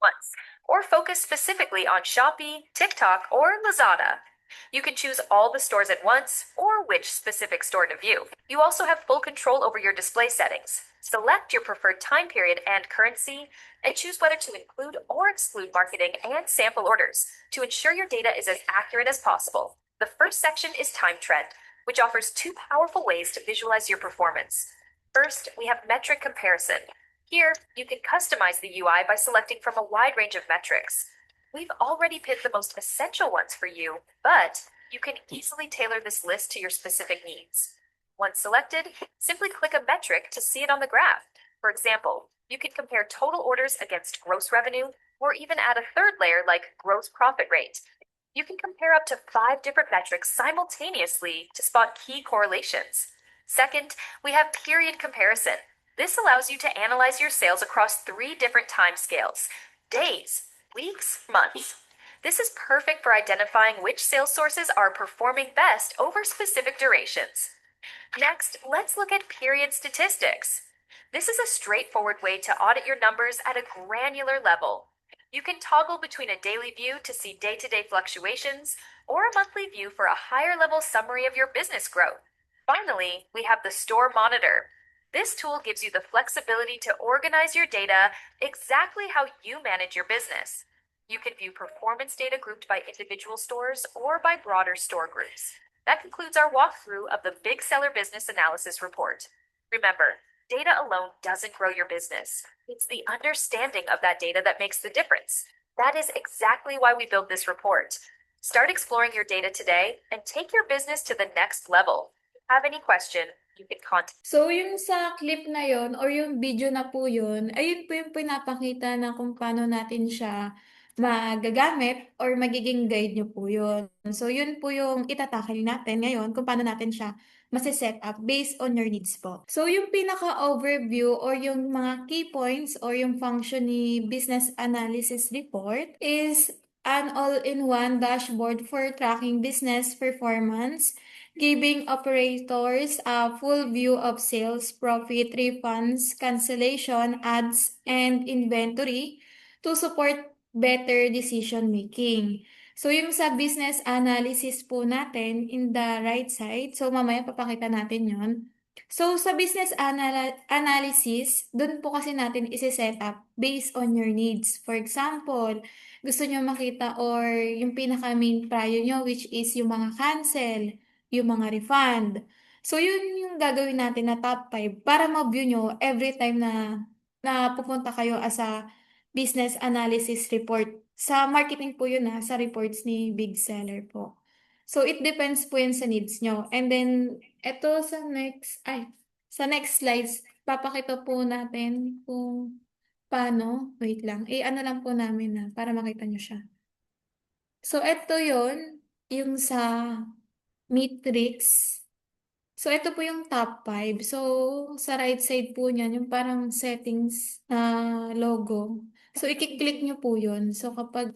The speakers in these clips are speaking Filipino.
once, or focus specifically on Shopee, TikTok, or Lazada. You can choose all the stores at once or which specific store to view. You also have full control over your display settings. Select your preferred time period and currency, and choose whether to include or exclude marketing and sample orders to ensure your data is as accurate as possible. The first section is Time Trend, which offers two powerful ways to visualize your performance. First, we have metric comparison. Here, you can customize the UI by selecting from a wide range of metrics. We've already picked the most essential ones for you, but you can easily tailor this list to your specific needs. Once selected, simply click a metric to see it on the graph. For example, you can compare total orders against gross revenue, or even add a third layer like gross profit rate. You can compare up to 5 different metrics simultaneously to spot key correlations. Second, we have period comparison. This allows you to analyze your sales across 3 different time scales: days, weeks, months. This is perfect for identifying which sales sources are performing best over specific durations. Next, let's look at period statistics. This is a straightforward way to audit your numbers at a granular level. You can toggle between a daily view to see day-to-day fluctuations or a monthly view for a higher level summary of your business growth. Finally, we have the Store Monitor. This tool gives you the flexibility to organize your data exactly how you manage your business. You can view performance data grouped by individual stores or by broader store groups. That concludes our walkthrough of the Big Seller Business Analysis Report. Remember, data alone doesn't grow your business. It's the understanding of that data that makes the difference. That is exactly why we built this report. Start exploring your data today and take your business to the next level. If you have any question, you can contact. So, yung sa clip na yon or yung video na po yun, ayun po yung pinapakita na kung paano natin siya magagamit or magiging guide nyo po yun. So, yun po yung itatakil natin ngayon kung paano natin siya masi-set up based on your needs po. So, yung pinaka-overview or yung mga key points or yung function ni Business Analysis Report is an all-in-one dashboard for tracking business performance, giving operators a full view of sales, profit, refunds, cancellation, ads, and inventory to support better decision making. So, yung sa business analysis po natin in the right side, so mamaya papakita natin yon. So, sa business analysis, dun po kasi natin isi-set up based on your needs. For example, gusto nyo makita or yung pinaka-main prior nyo which is yung mga cancel, yung mga refund. So, yun yung gagawin natin na top 5 para ma-view nyo every time na pupunta kayo as a business analysis report. Sa marketing po yun sa reports ni Big Seller po. So, it depends po yun sa needs nyo. And then, eto sa next slides, papakita po natin kung paano. Wait lang. Ano lang po namin para makita nyo siya. So, eto yun, yung sa Matrix. So, ito po yung top 5. So, sa right side po niyan, yung parang settings na logo. So, i-click nyo po yun. So, kapag,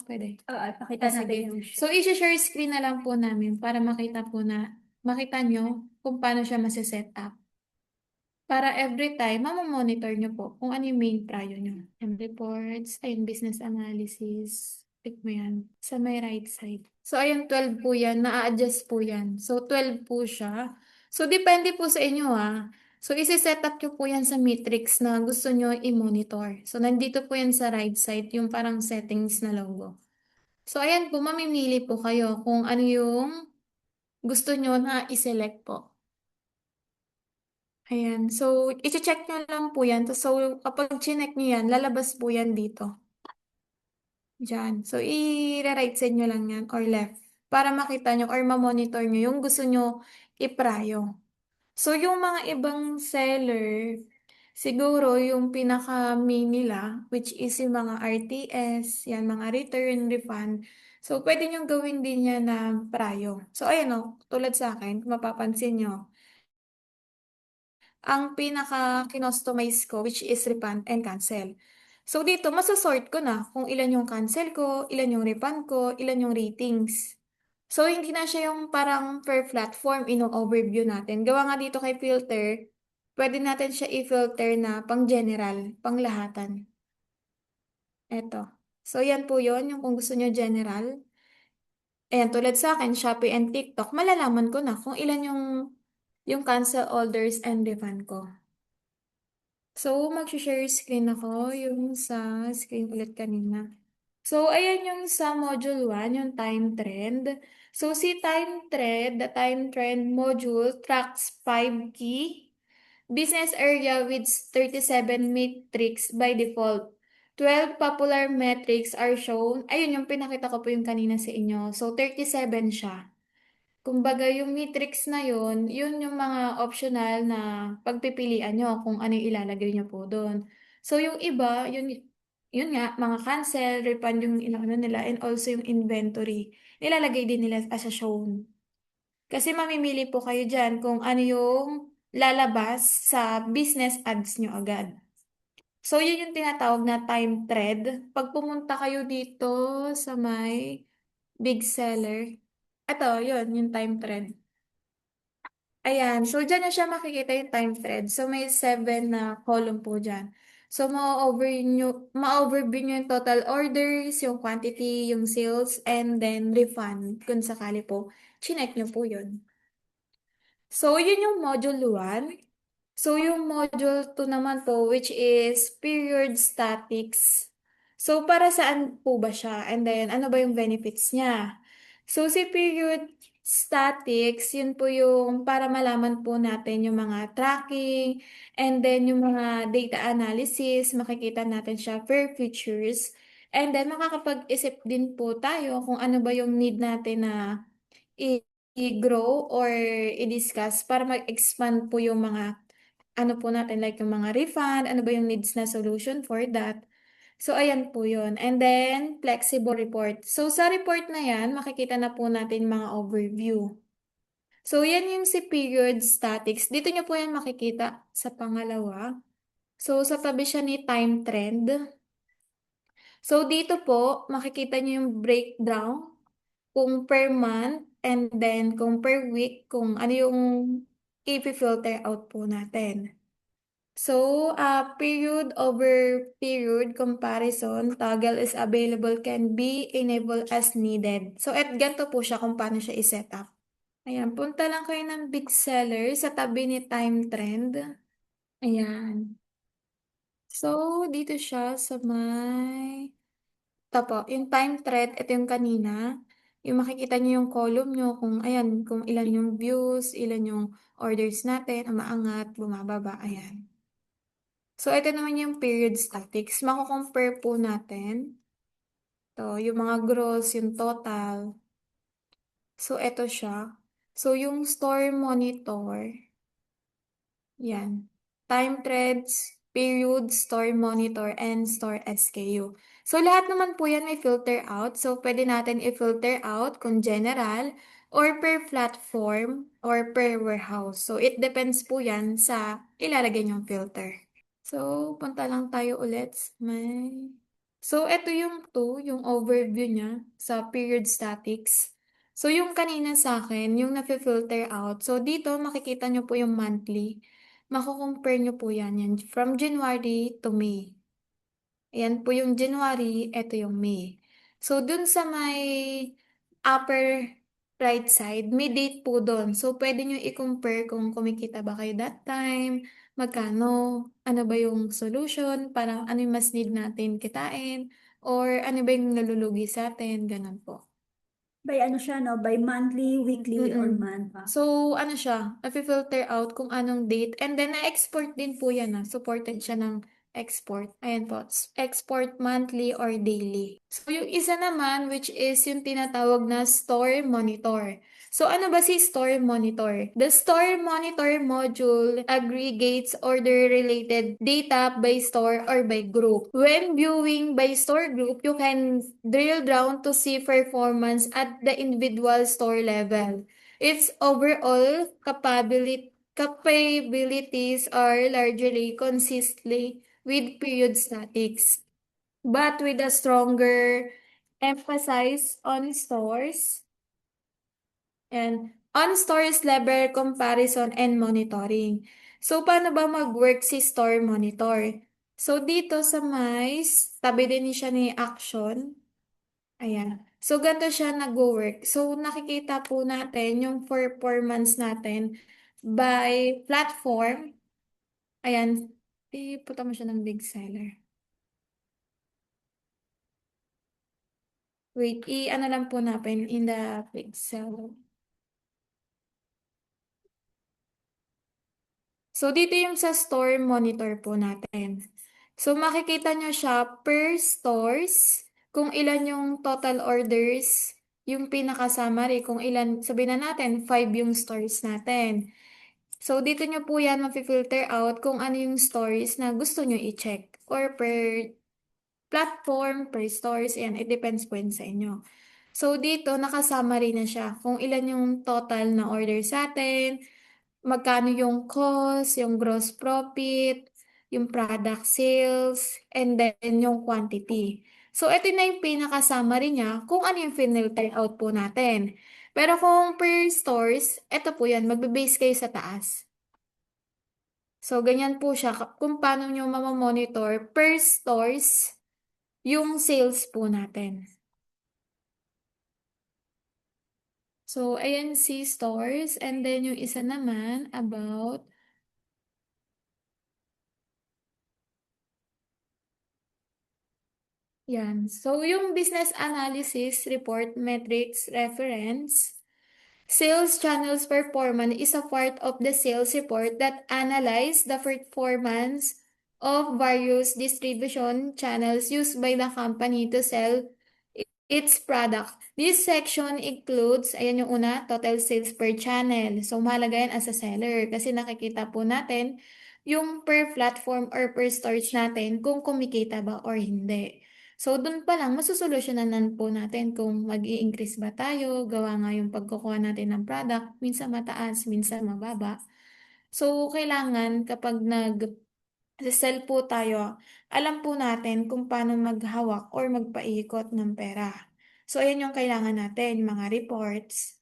pwede. Pakita natin Sige. yung So, i-share screen na lang po namin para makita nyo kung paano siya masiset up. Para every time, mamamonitor nyo po kung ano yung main prio nyo. And reports, ayun, business analysis. Click mo yan. Sa may right side. So, ayun, 12 po yan. Na-adjust po yan. So, 12 po siya. So, depende po sa inyo So, isi-set up nyo po yan sa matrix na gusto nyo i-monitor. So, nandito po yan sa right side, yung parang settings na logo. So, ayan po, mamimili po kayo kung ano yung gusto nyo na i-select po. Ayan. So, i-check nyo lang po yan. So, kapag chinek nyo yan, lalabas po yan dito. Diyan. So, i-right side nyo lang yan or left para makita nyo or ma-monitor nyo yung gusto nyo i-prio. So, yung mga ibang seller, siguro yung pinaka-main nila, which is yung mga RTS, yan, mga return, refund. So, pwede nyo gawin din yan na prio. So, ayan o, tulad sa akin, kung mapapansin nyo, ang pinaka-kinostomize ko, which is refund and cancel. So, dito, masasort ko na kung ilan yung cancel ko, ilan yung refund ko, ilan yung ratings. So, hindi na siya yung parang per platform, overview natin. Gawa nga dito kay filter, pwede natin siya i-filter na pang general, pang lahatan. Eto. So, yan po yun, yung kung gusto nyo general. Ayan, tulad sa akin, Shopee and TikTok, malalaman ko na kung ilan yung cancel orders and refund ko. So, mag-share screen ako yung sa screen ulit kanina. So, ayan yung sa module 1, yung time trend. So, si time trend, the time trend module tracks 5 key business area with 37 metrics by default. 12 popular metrics are shown. Ayun, yung pinakita ko po yung kanina sa inyo. So, 37 siya. Kumbaga, yung matrix na yun yung mga optional na pagpipilian nyo kung ano yung ilalagay nyo po doon. So, yung iba, yun nga, mga cancel, refund yung inaano nila, and also yung inventory. Nilalagay din nila as a shown. Kasi mamimili po kayo dyan kung ano yung lalabas sa business ads nyo agad. So, yun yung tinatawag na time thread. Pag pumunta kayo dito sa may big seller, ito, yun, yung time thread. Ayan. So, dyan na siya makikita yung time thread. So, may 7 na column po dyan. So, ma-overview nyo yung total orders, yung quantity, yung sales, and then refund kung sakali po. Chinek nyo po yun. So, yun yung module 1. So, yung module 2 naman po, which is period statics. So, para saan po ba siya? And then, ano ba yung benefits niya? So, si period statics, yun po yung para malaman po natin yung mga tracking, and then yung mga data analysis, makikita natin siya per features. And then, makakapag-isip din po tayo kung ano ba yung need natin na i-grow or i-discuss para mag-expand po yung mga ano po natin, like yung mga refund, ano ba yung needs na solution for that. So, ayan po yun. And then, flexible report. So, sa report na yan, makikita na po natin mga overview. So, yan yung si period statics. Dito nyo po yan makikita sa pangalawa. So, sa tabi siya ni time trend. So, dito po, makikita nyo yung breakdown kung per month and then kung per week, kung ano yung i-filter out po natin. So, period over period comparison, toggle is available can be enabled as needed. So, at ganito po siya kung paano siya i-set up. Ayan, punta lang kayo ng big seller sa tabi ni time trend. Ayan. So, dito siya sa may Tapo, yung time thread, ito yung kanina. Yung makikita niyo yung column nyo kung ayan, kung ilan yung views, ilan yung orders natin, umaangat, bumababa, ayan. So, ito naman yung period statics. Mako-compare po natin. To, yung mga gross, yung total. So, ito siya. So, yung store monitor, yan. Time threads, period, store monitor, and store SKU. So, lahat naman po yan may filter out. So, pwede natin i-filter out kung general, or per platform, or per warehouse. So, it depends po yan sa ilalagay niyong filter. So, punta lang tayo ulit sa may... So, ito yung yung overview niya sa period statics. So, yung kanina sa akin, yung na-filter out. So, dito makikita nyo po yung monthly. Mako-compare nyo po yan from January to May. Ayan po yung January, ito yung May. So, dun sa may upper right side, may date po dun. So, pwede nyo i-compare kung kumikita ba kayo that time, magkano, ano ba yung solution, para ano yung mas need natin kitain, or ano ba yung nalulugi sa atin, ganun po. By ano siya, no? By monthly, weekly, or month. So, ano siya, na-filter out kung anong date. And then, na-export din po yan. Supported siya ng export. Ayan po. Export monthly or daily. So, yung isa naman, which is yung tinatawag na store monitor. So, ano ba si store monitor? The store monitor module aggregates order-related data by store or by group. When viewing by store group, you can drill down to see performance at the individual store level. Its overall capabilities are largely consistently with period statics, but with a stronger emphasis on stores and on stores level comparison and monitoring. So, paano ba mag-work si store monitor? So, dito sa mais, tabi din siya ni Action. Ayan. So, ganito siya nag-work. So, nakikita po natin yung performance natin by platform. Ayan. Ipunta mo siya ng big seller. Wait, i-ano lang po natin in the big seller. So, dito yung sa store monitor po natin. So, makikita nyo siya per stores, kung ilan yung total orders, yung pinaka-summary, kung ilan, sabihin na natin, 5 yung stores natin. So, dito nyo po yan mafi-filter out kung ano yung stories na gusto nyo i-check. Or per platform, per stores, yan, it depends po yun sa inyo. So, dito, naka-summary na siya kung ilan yung total na orders sa atin, magkano yung cost, yung gross profit, yung product sales, and then yung quantity. So, ito na yung pinaka-summary niya kung ano yung finilter out po natin. Pero kung per stores, ito po yan, magbe-base kayo sa taas. So, ganyan po siya kung paano nyo mamamonitor per stores yung sales po natin. So, ayan si stores, and then yung isa naman about yan. So, yung business analysis, report, metrics, reference, sales channels performance is a part of the sales report that analyze the performance of various distribution channels used by the company to sell its product. This section includes, ayan yung una, total sales per channel. So, mahalaga yan as a seller kasi nakikita po natin yung per platform or per storage natin kung kumikita ba or hindi. So, dun pa lang, masusolusyonan po natin kung mag increase ba tayo, gawa nga yung pagkukuha natin ng product, minsan mataas, minsan mababa. So, kailangan kapag sell po tayo, alam po natin kung paano maghawak or magpaikot ng pera. So, ayan yung kailangan natin, mga reports.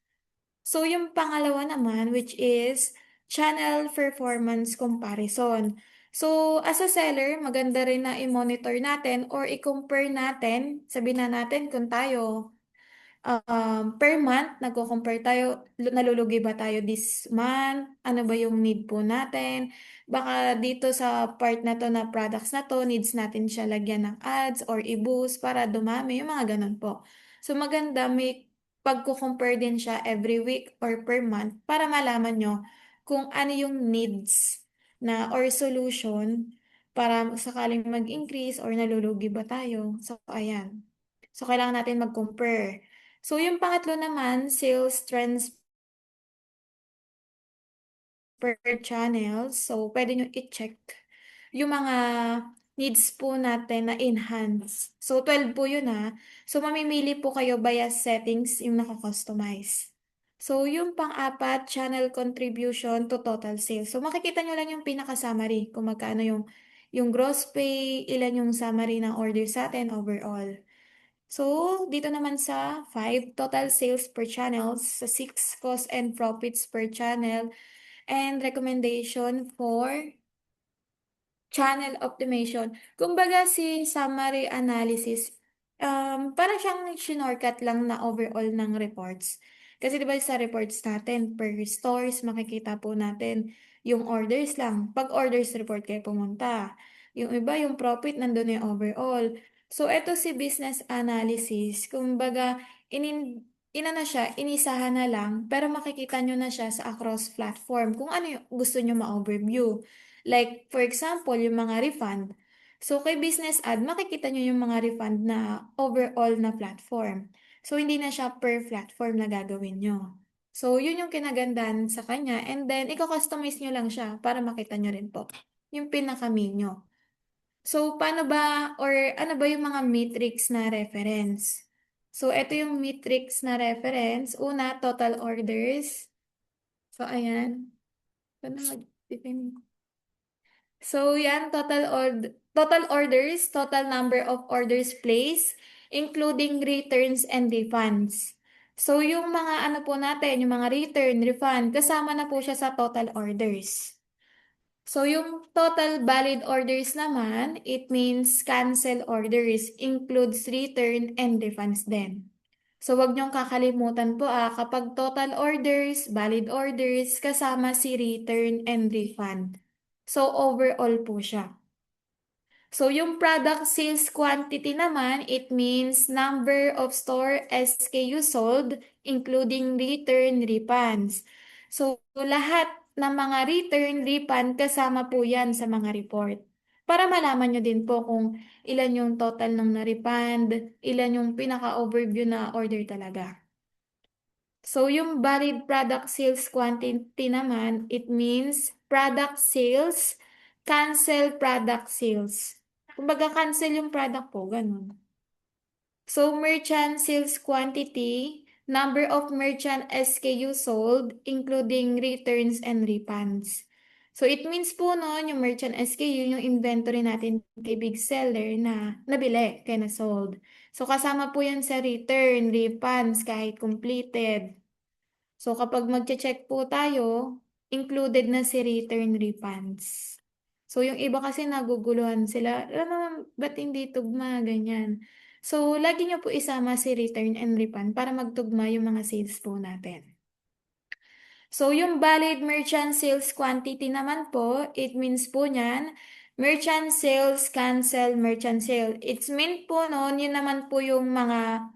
So, yung pangalawa naman, which is channel performance comparison. So, as a seller, maganda rin na i-monitor natin or i-compare natin, sabihin na natin kung tayo per month, nagko-compare tayo, nalulugi ba tayo this month? Ano ba yung need po natin? Baka dito sa part na to na products na to, needs natin siya lagyan ng ads or i-boost para dumami, yung mga ganun po. So maganda, may pagko-compare din siya every week or per month para malaman nyo kung ano yung needs na or solution para sakaling mag-increase or nalulugi ba tayo. So, ayan. So, kailangan natin mag-compare. So, yung pangatlo naman, sales trends per channel. So, pwede nyo i-check yung mga needs po natin na enhance. So, 12 po yun ha. So, mamimili po kayo via settings yung nakakustomize. So, yung pang-apat, channel contribution to total sales. So, makikita nyo lang yung pinaka-summary kung magkano yung gross pay, ilan yung summary ng order sa atin overall. So, dito naman sa 5, total sales per channels, sa 6, cost and profits per channel, and recommendation for channel optimization. Kumbaga si summary analysis, parang siyang shinortcut lang na overall ng reports. Kasi di ba sa reports natin, per stores, makikita po natin yung orders lang. Pag orders report kayo pumunta. Yung iba, yung profit, nandun yung overall. So, eto si business analysis. Kumbaga, inana siya, inisahan na lang, pero makikita nyo na siya sa across platform kung ano yung gusto nyo ma-overview. Like, for example, yung mga refund. So, kay business ad, makikita nyo yung mga refund na overall na platform. So, hindi na siya per platform na gagawin nyo. So, yun yung kinagandahan sa kanya. And then, i-customize nyo lang siya para makita nyo rin po yung pinaka-menu. So, paano ba, or ano ba yung mga metrics na reference? So, ito yung metrics na reference. Una, total orders. So, ayan. Paano mag-define? So, yan, total orders, total number of orders placed, including returns and refunds. So, yung mga ano po natin, yung mga return, refund, kasama na po siya sa total orders. So, yung total valid orders naman, it means cancel orders, includes return and refunds din. So, wag niyong kakalimutan po kapag total orders, valid orders, kasama si return and refund. So, overall po siya. So, yung product sales quantity naman, it means number of store SKU sold, including return, refunds. So, lahat ng mga return, refund, kasama po yan sa mga report. Para malaman nyo din po kung ilan yung total ng na-refund, ilan yung pinaka-overview na order talaga. So, yung valid product sales quantity naman, it means product sales, cancel product sales. Kumbaga, cancel yung product po, ganun. So, merchant sales quantity, number of merchant SKU sold, including returns and refunds. So, it means po yung merchant SKU, yung inventory natin kay big seller na nabili, kaya na sold. So, kasama po yan sa return, refunds, kahit completed. So, kapag mag-check po tayo, included na si return refunds. So, yung iba kasi naguguluhan sila, ba't hindi tugma, ganyan. So, lagi nyo po isama si return and refund para magtugma yung mga sales po natin. So, yung valid merchant sales quantity naman po, it means po niyan, merchant sales, cancel, merchant sale. It's mean po yun naman po yung mga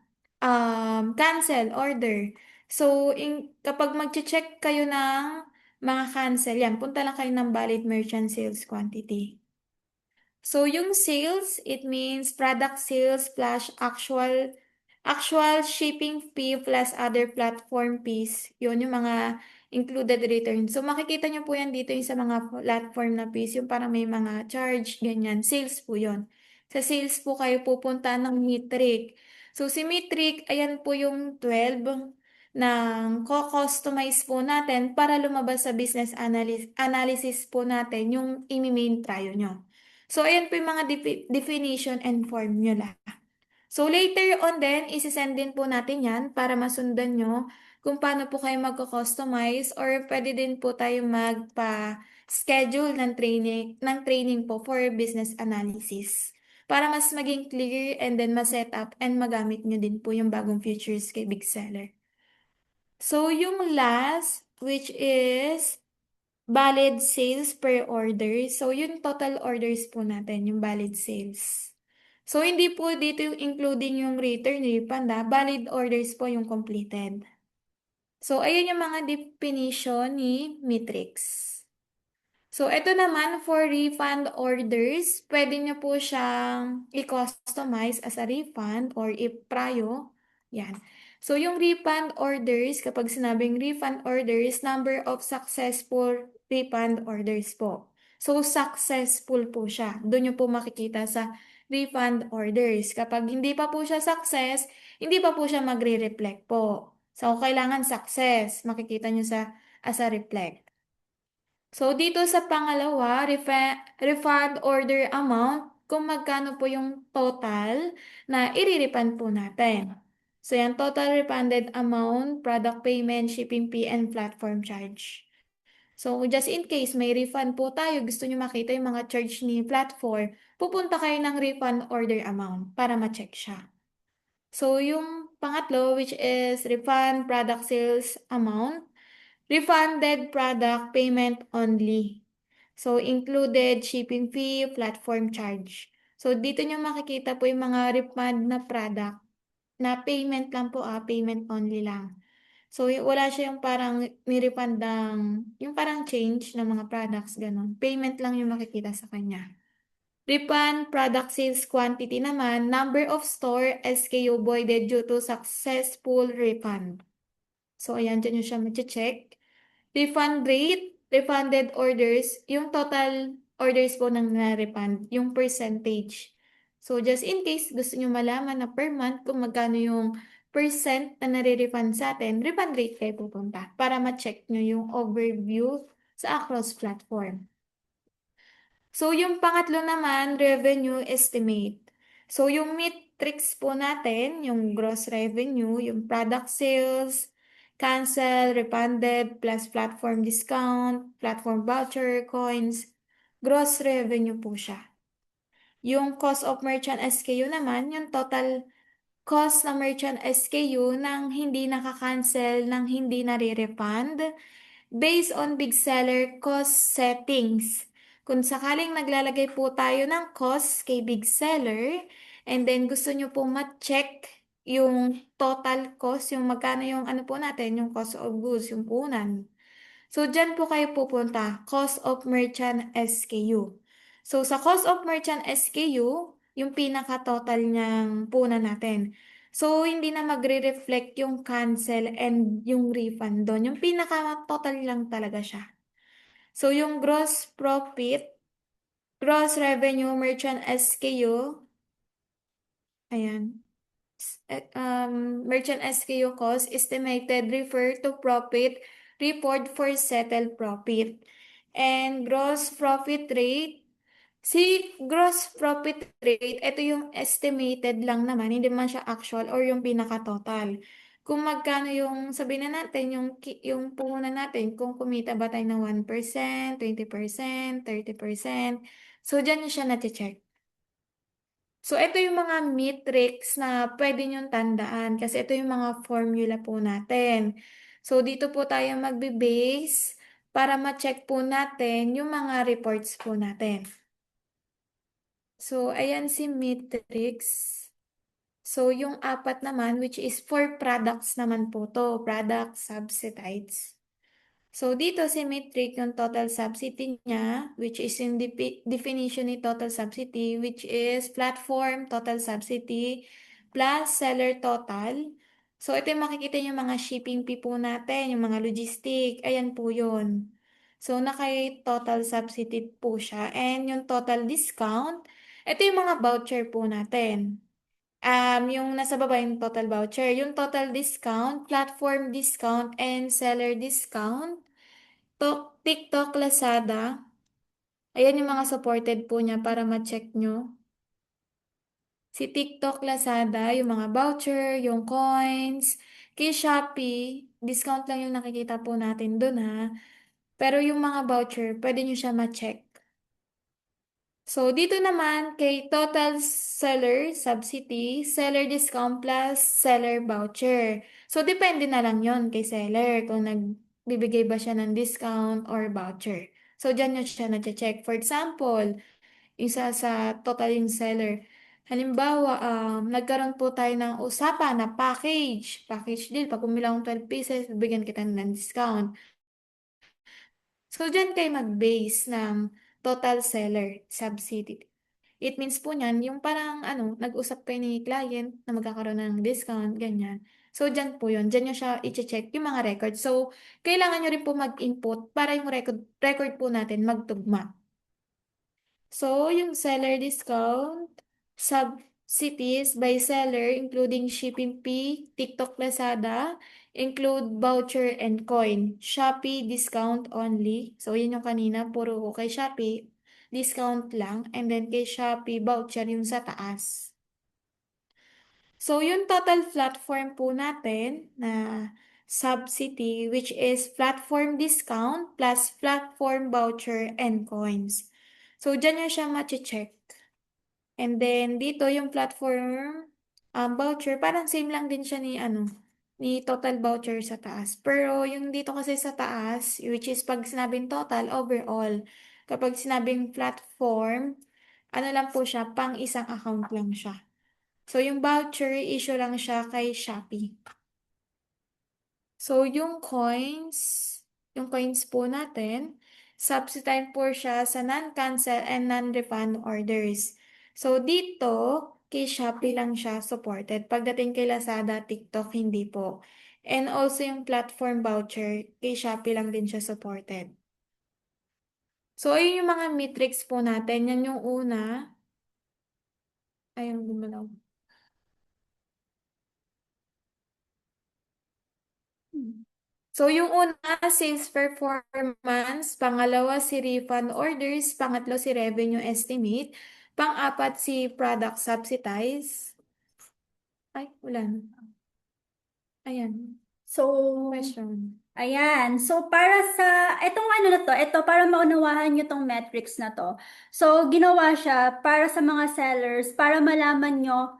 cancel order. So, kapag mag-check kayo ng mga cancel, yan, punta lang kayo ng valid merchant sales quantity. So, yung sales, it means product sales plus actual shipping fee plus other platform fees. Yun yung mga included return. So, makikita nyo po yan dito yung sa mga platform na fees, yung parang may mga charge, ganyan. Sales po yun. Sa sales po kayo pupunta ng Metric. So, si Metric, ayan po yung 12 ng co-customize po natin para lumabas sa business analysis po natin yung i-main trial nyo. So, ayan po yung mga definition and formula. So, later on din, isi-send din po natin yan para masundan nyo kung paano po kayo magko-customize or pwede din po tayo magpa-schedule ng training po for business analysis para mas maging clear and then ma-set up and magamit nyo din po yung bagong features kay Big Seller. So, yung last, which is valid sales per order. So, yung total orders po natin, yung valid sales. So, hindi po dito yung including yung return, refund, valid orders po yung completed. So, ayun yung mga definition ni Matrix. So, ito naman for refund orders, pwede nyo po siyang i-customize as a refund or i-prio. Yan. So, yung refund orders, kapag sinabing refund orders, number of successful refund orders po. So, successful po siya. Doon nyo po makikita sa refund orders. Kapag hindi pa po siya success, hindi pa po siya magre-reflect po. So, kailangan success. Makikita nyo as a reflect. So, dito sa pangalawa, refund order amount, kung magkano po yung total na i-refund po natin. So, yan, total refunded amount, product payment, shipping fee, and platform charge. So, just in case may refund po tayo, gusto nyo makita yung mga charge ni platform, pupunta kayo ng refund order amount para ma-check siya. So, yung pangatlo, which is refund product sales amount, refunded product payment only. So, included shipping fee, platform charge. So, dito nyo makikita po yung mga refund na product na payment lang po, payment only lang. So, wala siya yung parang ni-refund yung parang change ng mga products, ganun. Payment lang yung makikita sa kanya. Refund product sales quantity naman, number of store SKU voided due to successful refund. So, ayan, dyan nyo siya mag-check. Refund rate, refunded orders, yung total orders po ng na-refund, yung percentage. So, just in case gusto nyo malaman na per month kung magkano yung percent na nare-refund sa atin, refund rate kayo pupunta para ma-check nyo yung overview sa across platform. So, yung pangatlo naman, revenue estimate. So, yung metrics po natin, yung gross revenue, yung product sales, cancel, refunded, plus platform discount, platform voucher, coins, gross revenue po siya. Yung cost of merchant SKU naman, yung total cost na merchant SKU nang hindi nakakancel, nang hindi nare-refund, based on big seller cost settings. Kung sakaling naglalagay po tayo ng cost kay big seller, and then gusto nyo po ma-check yung total cost, yung magkano yung ano po natin, yung cost of goods, yung punan. So, dyan po kayo pupunta, cost of merchant SKU. So, sa cost of merchant SKU, yung pinaka-total niyang punan natin. So, hindi na magre-reflect yung cancel and yung refund doon. Yung pinaka-total lang talaga siya. So, yung gross profit, gross revenue merchant SKU, ayan. Merchant SKU cost estimated refer to profit report for settled profit. And gross profit rate, si gross profit rate, ito yung estimated lang naman, hindi man siya actual or yung pinaka-total. Kung magkano yung, sabihin na natin, yung puhunan natin, kung kumita ba tayo ng 1%, 20%, 30%. So, dyan nyo siya na-check. So, ito yung mga metrics na pwede niyong tandaan kasi ito yung mga formula po natin. So, dito po tayo magbe-base para ma-check po natin yung mga reports po natin. So, ayan si metrics. So, yung apat naman, which is for products naman po to, products, subsidies. So, dito si metric yung total subsidy niya, which is yung definition ni total subsidy, which is platform total subsidy plus seller total. So, ito yung makikita yung mga shipping fee po natin, yung mga logistic, ayan po yun. So, total subsidy po siya. And yung total discount, ito yung mga voucher po natin. Yung nasa baba yung total voucher, yung total discount, platform discount, and seller discount. TikTok, Lazada. Ayan yung mga supported po niya para ma-check nyo. Si TikTok, Lazada, yung mga voucher, yung coins. Kay Shopee, discount lang yung nakikita po natin dun ha. Pero yung mga voucher, pwede nyo siya ma-check. So, dito naman kay total seller subsidy, seller discount plus seller voucher. So, depende na lang yon kay seller kung nagbibigay ba siya ng discount or voucher. So, dyan nyo siya na-check. For example, isa sa total yung seller. Halimbawa, nagkaroon po tayo ng usapan na package deal. Pag bumili akong 12 pieces, bibigyan kita ng discount. So, dyan kayo mag-base ng total seller subsidy. It means po niyan, yung parang nag-usap kayo ni client na magkakaroon ng discount, ganyan. So, dyan po yun. Dyan nyo siya i-check yung mga records. So, kailangan nyo rin po mag-input para yung record po natin magtugma. So, yung seller discount, subsidies by seller, including shipping fee, TikTok, Lazada, include voucher and coin. Shopee, discount only. So, yun yung kanina, puro ko kay Shopee, discount lang. And then kay Shopee, voucher yung sa taas. So, yung total platform po natin na subsidy, which is platform discount plus platform voucher and coins. So, dyan nyo siya ma-check. And then, dito yung platform voucher, parang same lang din siya ni total voucher sa taas. Pero, yung dito kasi sa taas, which is pag sinabing total, overall. Kapag sinabing platform, ano lang po siya, pang isang account lang siya. So, yung voucher, issue lang siya kay Shopee. So, yung coins po natin, subsidized po siya sa non-cancel and non-refund orders. So, dito, kay Shopee lang siya supported. Pagdating kay Lazada, TikTok, hindi po. And also yung platform voucher, kay Shopee lang din siya supported. So, ayun yung mga metrics po natin. Yan yung una. Ayun, gumalaw. So, yung una, sales performance. Pangalawa, si refund orders. Pangatlo, si revenue estimate. Pang-apat, si product subsidize. Ay, wala na. Ayan. So, Question. ayan. So, para sa, etong ano na to, ito, para maunawahan nyo tong metrics na to. So, ginawa siya para sa mga sellers, para malaman nyo,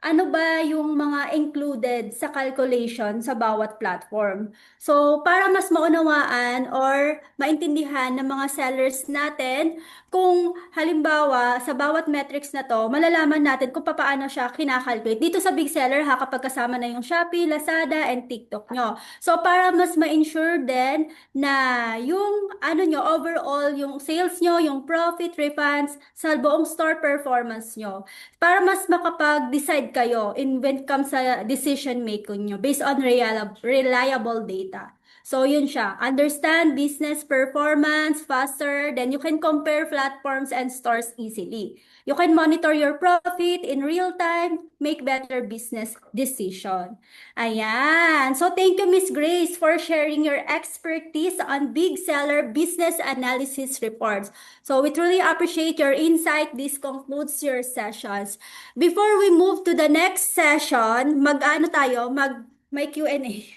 ano ba yung mga included sa calculation sa bawat platform. So, para mas maunawaan or maintindihan ng mga sellers natin, kung halimbawa sa bawat metrics na to, malalaman natin kung paano siya kinakalculate. Dito sa big seller ha, kapag kasama na yung Shopee, Lazada, and TikTok nyo. So, para mas ma-ensure din na yung ano nyo, overall, yung sales nyo, yung profit, refunds, sa buong store performance nyo. Para mas makapag-decide kayo when it comes sa decision making nyo based on reliable data. So, yun siya. Understand business performance faster, then you can compare platforms and stores easily. You can monitor your profit in real time, make better business decision. Ayan. So, thank you, Miss Grace, for sharing your expertise on big seller business analysis reports. So, we truly appreciate your insight. This concludes your sessions. Before we move to the next session, may Q&A.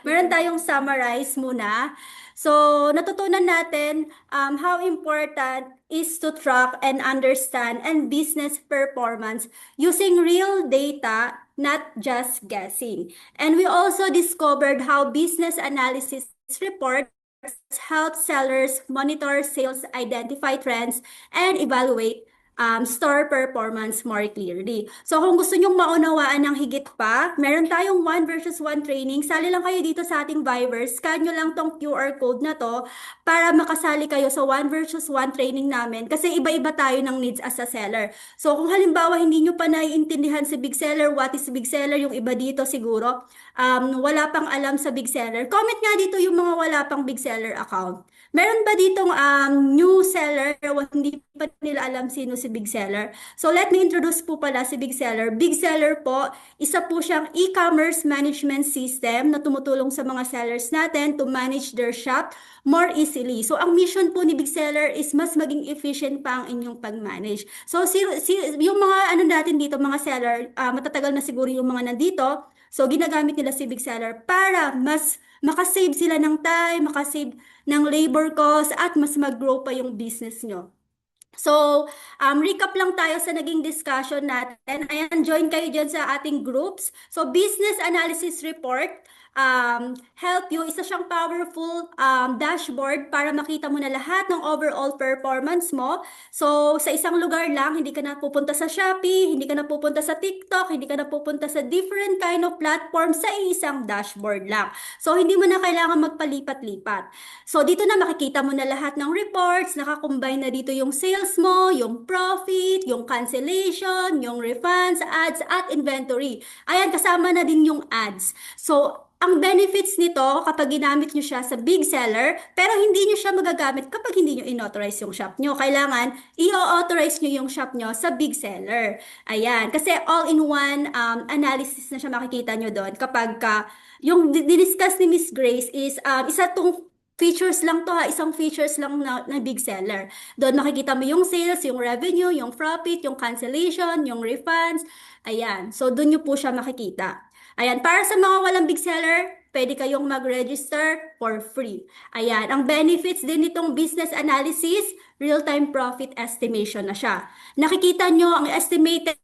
Meron tayong summarize muna. So, natutunan natin how important is to track and understand and business performance using real data, not just guessing. And we also discovered how business analysis reports help sellers monitor sales, identify trends, and evaluate store performance more clearly. So kung gusto nyong maunawaan ng higit pa, meron tayong 1 versus 1 training. Sali lang kayo dito sa ating Viber. Scan nyo lang tong QR code na to para makasali kayo sa 1 versus 1 training namin kasi iba-iba tayo ng needs as a seller. So kung halimbawa hindi nyo pa naiintindihan si Big Seller, what is Big Seller, yung iba dito siguro, wala pang alam sa Big Seller. Comment nga dito yung mga wala pang Big Seller account. Meron ba ditong new seller o hindi pa nila alam sino si Big Seller? So let me introduce po pala si Big Seller. Big Seller po, isa po siyang e-commerce management system na tumutulong sa mga sellers natin to manage their shop more easily. So ang mission po ni Big Seller is mas maging efficient pa ang inyong pag-manage. So yung mga ano natin dito, mga seller, matatagal na siguro yung mga nandito. So ginagamit nila si Big Seller para mas makasave sila ng time, makasave ng labor cost, at mas mag-grow pa yung business nyo. So, recap lang tayo sa naging discussion natin. Ayan, join kayo dyan sa ating groups. So, business analysis report, help you. Isa siyang powerful dashboard para makita mo na lahat ng overall performance mo. So, sa isang lugar lang, hindi ka na pupunta sa Shopee, hindi ka na pupunta sa TikTok, hindi ka na pupunta sa different kind of platform sa isang dashboard lang. So, hindi mo na kailangan magpalipat-lipat. So, dito na makikita mo na lahat ng reports, nakakombine na dito yung sales mo, yung profit, yung cancellation, yung refunds, ads, at inventory. Ayan, kasama na din yung ads. So, ang benefits nito kapag ginamit nyo siya sa big seller, pero hindi nyo siya magagamit kapag hindi nyo in-authorize yung shop nyo. Kailangan i-authorize nyo yung shop nyo sa big seller. Ayan, kasi all-in-one analysis na siya makikita nyo doon kapag yung diniscuss ni Miss Grace is isa tong features lang to ha, isang features lang na big seller. Doon makikita mo yung sales, yung revenue, yung profit, yung cancellation, yung refunds. Ayan, so doon nyo po siya makikita. Ayan, para sa mga walang big seller, pwede kayong mag-register for free. Ayan, ang benefits din nitong business analysis, real-time profit estimation na siya. Nakikita nyo ang estimated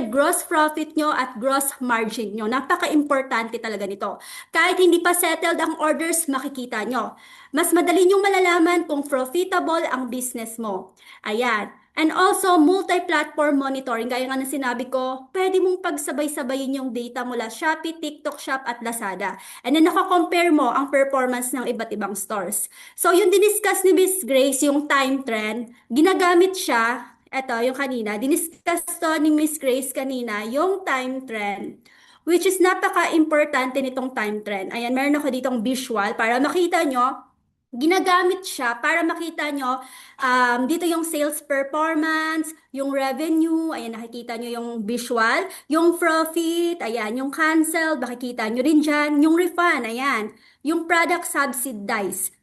gross profit nyo at gross margin nyo. Napaka-importante talaga nito. Kahit hindi pa settled ang orders, makikita nyo. Mas madali nyong malalaman kung profitable ang business mo. Ayan. And also, multi-platform monitoring. Gaya nga ng sinabi ko, pwede mong pagsabay-sabayin yung data mula Shopee, TikTok Shop, at Lazada. And then, nakakompare mo ang performance ng iba't ibang stores. So, yung diniscuss ni Miss Grace, yung time trend, ginagamit siya. Ito, yung kanina, diniscuss to ni Miss Grace kanina, yung time trend, which is napaka-importante nitong time trend. Ayan, meron ako ditong visual para makita nyo. Ginagamit siya para makita nyo dito yung sales performance, yung revenue, ayan nakikita nyo yung visual, yung profit, ayan, yung cancel, makikita nyo rin dyan, yung refund, ayan, yung product subsidies.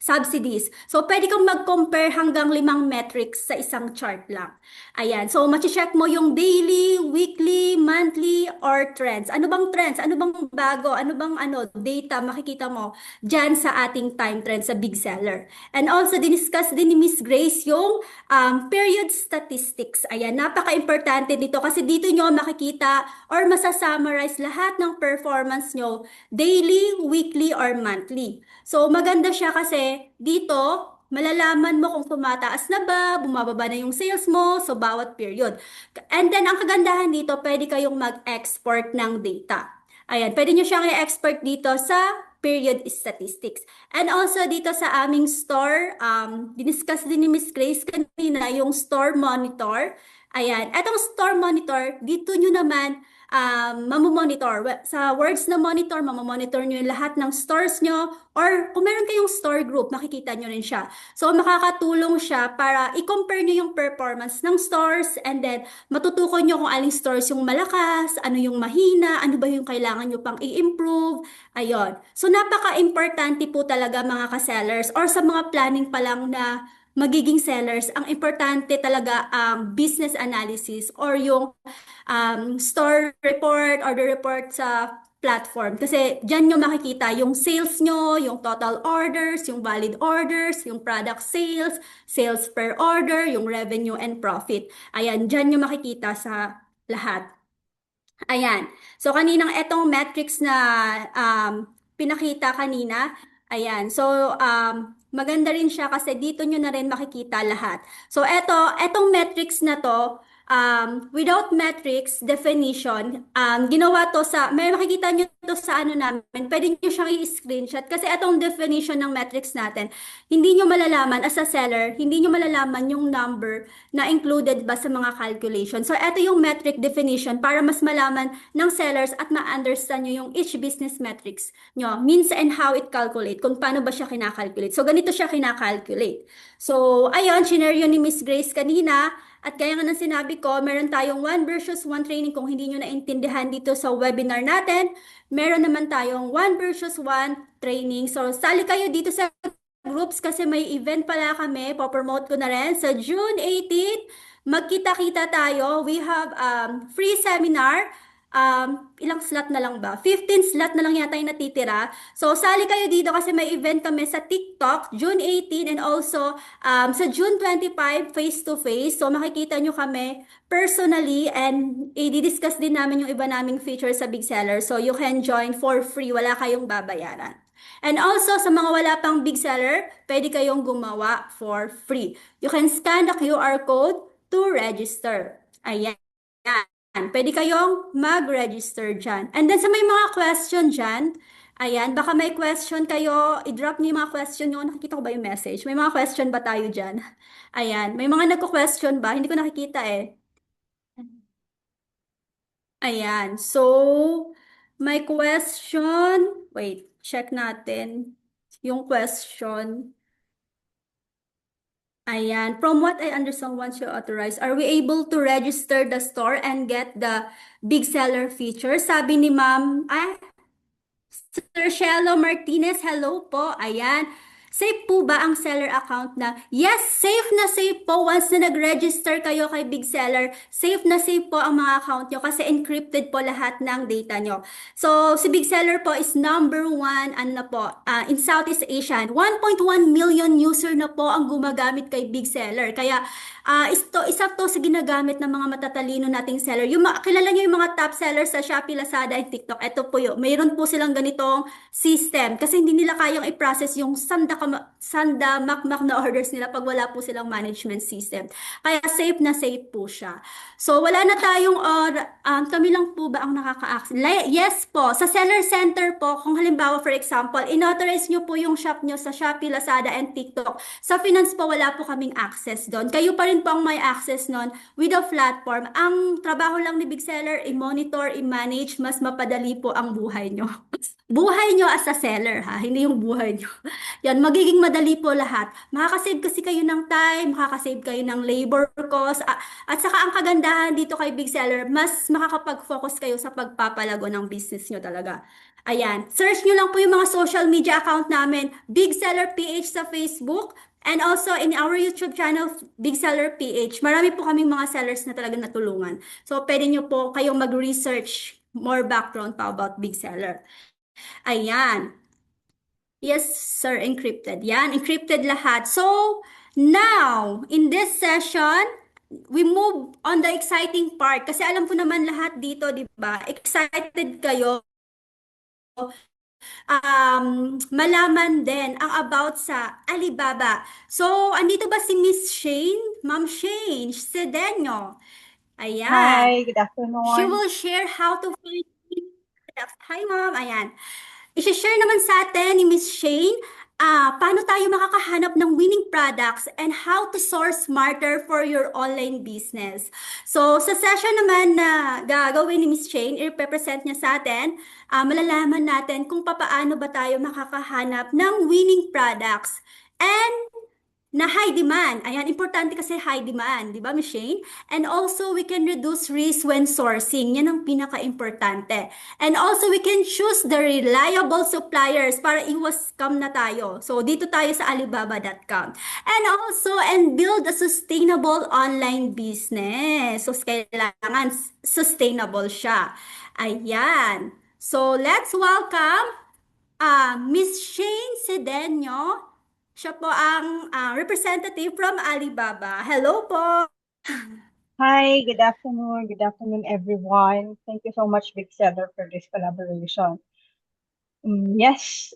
So, pwede kang mag-compare hanggang 5 metrics sa isang chart lang. Ayan, so, machi-check mo yung daily, weekly, monthly, or trends? Ano bang trends? Ano bang bago? Ano bang data makikita mo dyan sa ating time trends sa big seller? And also, diniscuss din ni Miss Grace yung period statistics. Ayan, napaka-importante dito kasi dito nyo makikita or masasummarize lahat ng performance nyo daily, weekly, or monthly. So, maganda siya kasi dito, malalaman mo kung tumataas na ba, bumababa na yung sales mo, so bawat period. And then, ang kagandahan dito, pwede kayong mag-export ng data. Ayan, pwede nyo siyang i-export dito sa period statistics. And also dito sa aming store, diniscuss din ni Miss Grace kanina yung store monitor. Ayan, etong store monitor, dito nyo naman mamomonitor. Sa words na monitor, mamomonitor nyo yung lahat ng stores nyo or kung meron kayong store group, makikita nyo rin siya. So, makakatulong siya para i-compare nyo yung performance ng stores and then matutukoy nyo kung aling stores yung malakas, ano yung mahina, ano ba yung kailangan nyo pang i-improve. Ayun. So, napaka-importante po talaga mga ka-sellers or sa mga planning pa lang na magiging sellers, ang importante talaga ang business analysis or yung store report, order report sa platform. Kasi dyan nyo makikita yung sales nyo, yung total orders, yung valid orders, yung product sales, sales per order, yung revenue and profit. Ayan, dyan nyo makikita sa lahat. Ayan. So, kaninang etong metrics na pinakita kanina, ayan. So, maganda rin siya kasi dito nyo na rin makikita lahat. So, etong metrics na to, without metrics definition, ginawa to sa, may makikita nyo to sa ano namin, pwede nyo siyang i-screenshot kasi etong definition ng metrics natin, hindi nyo malalaman as a seller, hindi nyo malalaman yung number na included ba sa mga calculation. So, ito yung metric definition para mas malaman ng sellers at ma-understand nyo yung each business metrics nyo, means and how it calculate, kung paano ba siya kinakalculate. So, ganito siya kinakalculate. So, ayun, shinare yun ni Miss Grace kanina. At kaya nga nang sinabi ko, meron tayong 1 versus 1 training kung hindi nyo naintindihan dito sa webinar natin. Meron naman tayong 1 versus 1 training. So, sali kayo dito sa groups kasi may event pala kami. Popromote ko na rin. Sa June 18, magkita-kita tayo. We have free seminar. Ilang slot na lang ba? 15 slot na lang yata yung natitira. So, sali kayo dito kasi may event kami sa TikTok, June 18 and also sa June 25, face-to-face. So, makikita nyo kami personally and i-discuss din namin yung iba naming features sa Big Seller. So, you can join for free. Wala kayong babayaran. And also, sa mga wala pang Big Seller, pwede kayong gumawa for free. You can scan the QR code to register. Ayan. Pwede kayong mag-register dyan. And then sa may mga question dyan, ayan, baka may question kayo, i-drop niyo yung mga question nyo. Nakikita ko ba yung message? May mga question ba tayo dyan? Ayan, may mga nagko-question ba? Hindi ko nakikita eh. Ayan, so may question. Wait, check natin yung question. Ayan. From what I understand, once you authorize, are we able to register the store and get the big seller feature? Sabi ni Ma'am, Sir Shelo Martinez, hello po. Ayan. Safe po ba ang seller account na? Yes, safe na safe po. Once na nag-register kayo kay Big Seller, safe na safe po ang mga account nyo kasi encrypted po lahat ng data nyo. So, si Big Seller po is number one, in Southeast Asia. 1.1 million user na po ang gumagamit kay Big Seller. Kaya, isa to sa ginagamit ng mga matatalino nating seller. Kilala nyo yung mga top sellers sa Shopee, Lazada, and TikTok. Ito po yun. Mayroon po silang ganitong system kasi hindi nila kayang i-process yung sanda makmak na orders nila pag wala po silang management system. Kaya safe na safe po siya. So wala na tayong kami lang po ba ang nakaka-access? Yes po, sa seller center po, kung halimbawa for example, inauthorize nyo po yung shop nyo sa Shopee, Lazada, and TikTok. Sa finance po, wala po kaming access doon. Kayo pa rin po ang may access noon with the platform. Ang trabaho lang ni Big Seller, i-monitor, i-manage, mas mapadali po ang buhay nyo. Buhay nyo as a seller, ha? Hindi yung buhay nyo. Yan, magiging madali po lahat. Makakasave kasi kayo ng time, makakasave kayo ng labor cost, at saka ang kagandahan dito kay Big Seller, mas makakapag-focus kayo sa pagpapalago ng business nyo talaga. Ayan, search nyo lang po yung mga social media account namin, Big Seller PH sa Facebook, and also in our YouTube channel, Big Seller PH. Marami po kaming mga sellers na talaga natulungan. So, pwede nyo po kayong mag-research more background pa about big seller. Ayan. Yes, sir, encrypted. Yan, encrypted lahat. So, now, in this session, we move on the exciting part. Kasi alam ko naman lahat dito, di ba? Excited kayo malaman din ang about sa Alibaba. So, andito ba si Miss Shane? Ma'am Shane Cedeño. Ayan. Hi, good She afternoon. will share how to find. Hi, ma'am. Ayan. I-share naman sa atin ni Miss Shane, paano tayo makakahanap ng winning products and how to source smarter for your online business. So, sa session naman na gagawin ni Miss Shane, i-represent niya sa atin, malalaman natin kung paano ba tayo makakahanap ng winning products and na high demand. Ayan, importante kasi high demand, di ba, Miss Shane? And also, we can reduce risk when sourcing. Yan ang pinaka-importante. And also, we can choose the reliable suppliers para iwas scam na tayo. So, dito tayo sa Alibaba.com. And also, and build a sustainable online business. So, kailangan sustainable siya. Ayan. So, let's welcome Miss Shane Cedeño. Siya po ang representative from Alibaba. Hello po! Hi, good afternoon. Good afternoon, everyone. Thank you so much, Big Seller, for this collaboration. Yes,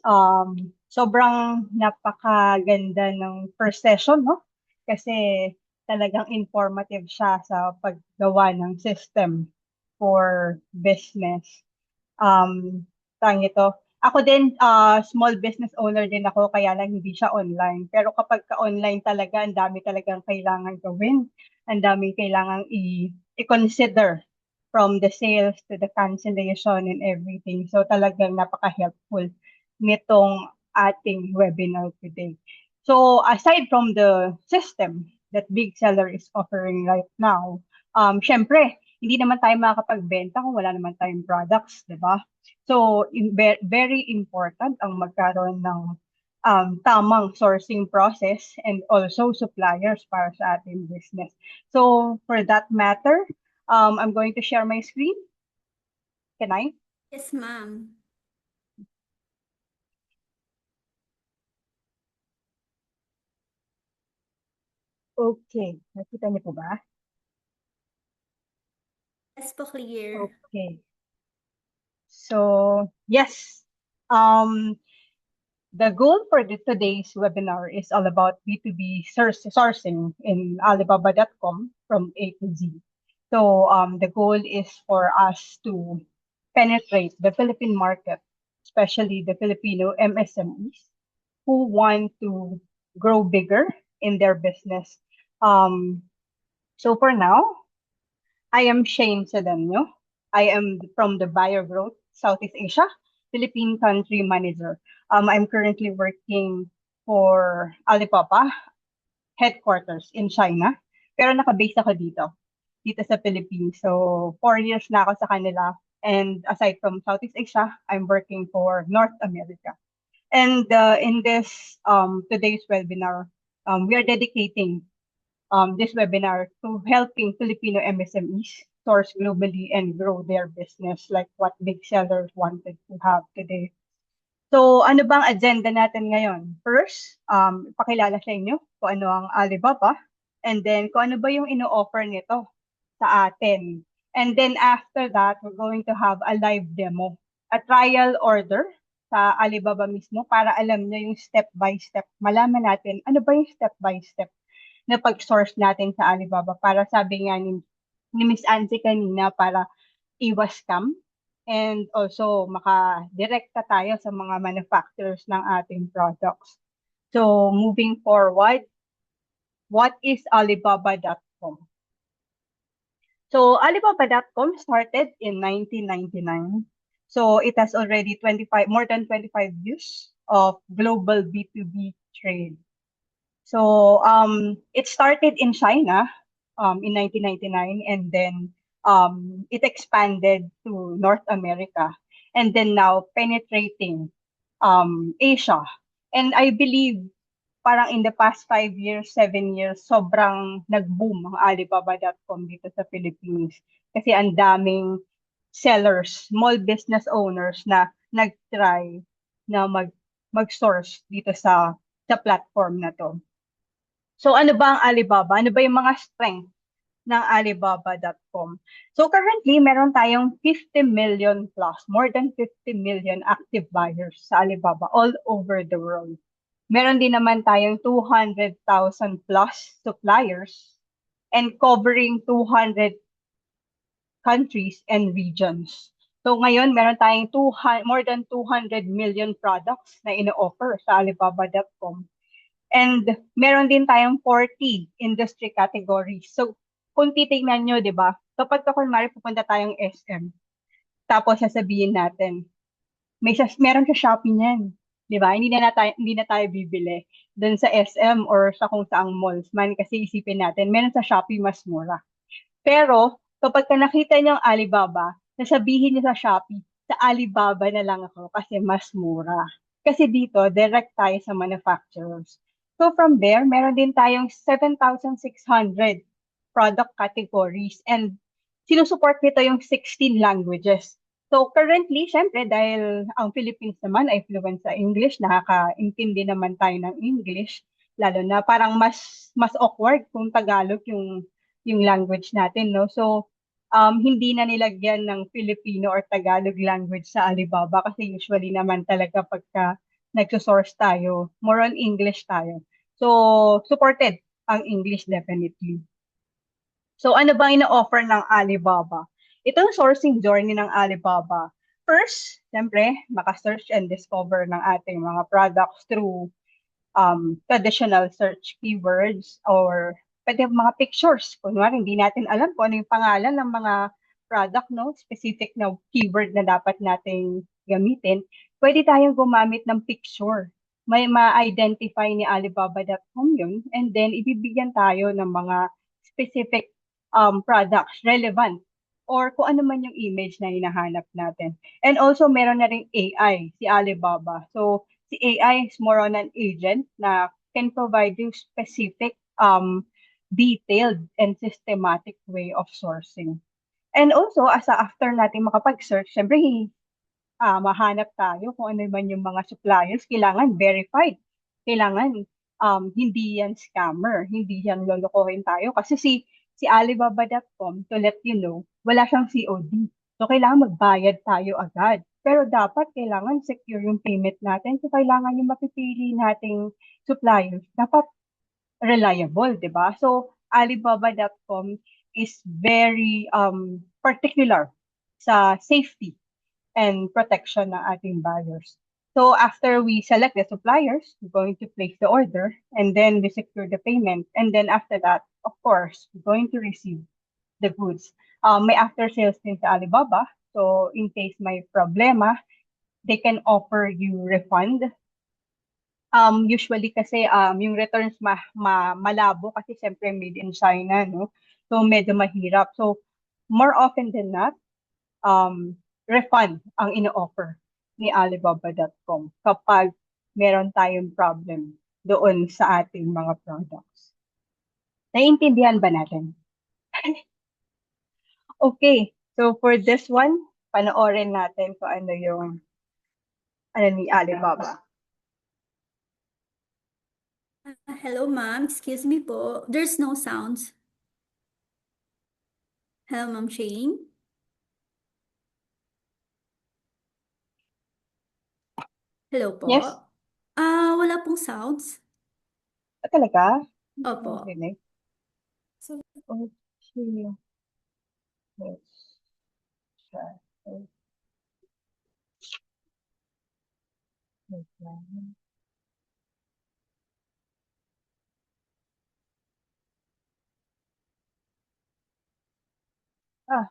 sobrang napakaganda ng first session, no? Kasi talagang informative siya sa paggawa ng system for business. Tawag ito. Ako din, small business owner din ako, kaya lang hindi siya online. Pero kapag ka-online talaga, ang dami talagang kailangan gawin. Ang daming kailangan i-consider from the sales to the cancellation and everything. So talagang napaka-helpful nitong ating webinar today. So aside from the system that Big Seller is offering right now, syempre, hindi naman tayo makakapagbenta kung wala naman tayong products, di ba? So, very important ang magkaroon ng tamang sourcing process and also suppliers para sa ating business. So, for that matter, I'm going to share my screen. Can I? Yes, ma'am. Okay. Nakita niyo po ba? Yes po, clear. Okay. So, yes. The goal for today's webinar is all about B2B sourcing in Alibaba.com from A to Z. So the goal is for us to penetrate the Philippine market, especially the Filipino MSMEs who want to grow bigger in their business. So for now, I am Shane Cedeño. I am from the Buyer Growth Southeast Asia, Philippine Country Manager. I'm currently working for Alibaba headquarters in China. Pero naka-base ako dito sa Philippines. So 4 years na ako sa kanila. And aside from Southeast Asia, I'm working for North America. And in this today's webinar, we are dedicating this webinar to helping Filipino MSMEs source globally and grow their business like what Big Sellers wanted to have today. So, ano bang agenda natin ngayon? First, ipakilala sa inyo kung ano ang Alibaba and then kung ano ba yung ino-offer nito sa atin. And then after that, we're going to have a live demo, a trial order sa Alibaba mismo para alam nyo yung step by step. Malaman natin ano ba yung step by step na pag-source natin sa Alibaba para sabi nga ni Miss Angie kanina para iwas scam and also maka-direkta tayo sa mga manufacturers ng ating products. So moving forward, what is Alibaba.com? So Alibaba.com started in 1999. So it has already more than 25 years of global B2B trade. So it started in China in 1999 and then it expanded to North America and then now penetrating Asia. And I believe parang in the past 5 years, 7 years, sobrang nag-boom ang Alibaba.com dito sa Philippines. Kasi ang daming sellers, small business owners na nag-try na mag-source dito sa platform na to. So ano ba ang Alibaba? Ano ba yung mga strength ng Alibaba.com? So currently, meron tayong 50 million plus, more than 50 million active buyers sa Alibaba all over the world. Meron din naman tayong 200,000 plus suppliers and covering 200 countries and regions. So ngayon, meron tayong more than 200 million products na ino-offer sa Alibaba.com. And meron din tayong 40 industry categories. So kung titingnan nyo, di ba, kapag kunwari pupunta tayong SM, tapos sasabihin natin, meron sa Shopee niyan. Di ba? Hindi na tayo bibili doon sa SM or sa kung saang malls man kasi isipin natin, meron sa Shopee mas mura. Pero, kapag nakita niyo ang Alibaba, sasabihin niyo sa Shopee, sa Alibaba na lang ako kasi mas mura. Kasi dito, direct tayo sa manufacturers. So from there, meron din tayong 7,600 product categories and sinusuport nito yung 16 languages. So currently, syempre, dahil ang Philippines naman ay fluent sa English, nakakaintindi naman tayo ng English, lalo na parang mas awkward kung Tagalog yung language natin, no? So, hindi na nilagyan ng Filipino or Tagalog language sa Alibaba kasi usually naman talaga pagka nagsosource tayo, more on English tayo. So, supported ang English definitely. So, ano ba ino-offer ng Alibaba? Itong sourcing journey ng Alibaba. First, siyempre, maka-search and discover ng ating mga products through traditional search keywords or pwede mga pictures. Kunwari, hindi natin alam kung ano yung pangalan ng mga product, no? Specific na keyword na dapat nating gamitin. Pwede tayong gumamit ng picture. May ma-identify ni Alibaba.com yun and then ibibigyan tayo ng mga specific products relevant or kung ano man yung image na hinahanap natin. And also, meron na ring AI, si Alibaba. So, si AI is more on an agent na can provide you specific, detailed and systematic way of sourcing. And also, after natin makapag-search, syempre, mahanap tayo kung ano man yung mga suppliers, kailangan verified. Kailangan hindi yan scammer, hindi yan lolokohin tayo. Kasi si Alibaba.com, to let you know, wala siyang COD. So, kailangan magbayad tayo agad. Pero dapat kailangan secure yung payment natin. So, kailangan yung mapipili nating suppliers. Dapat reliable, di ba? So, Alibaba.com is very particular sa safety and protection ng ating buyers. So after we select the suppliers, we're going to place the order and then we secure the payment. And then after that, of course, we're going to receive the goods. May after sales din sa Alibaba. So in case may problema, they can offer you refund. Usually kasi yung returns malabo kasi siyempre made in China, no? So medyo mahirap. So more often than not, refund ang ino-offer ni Alibaba.com kapag meron tayong problem doon sa ating mga products. Naiintindihan ba natin? Okay, so for this one, panoorin natin kung ano yung ni Alibaba. Hello, ma'am. Excuse me po. There's no sounds. Hello, Ma'am Shane. Hello po. Yes? Wala pong sounds. Talaga? Opo. Okay. So, okay. Let's try. Ah,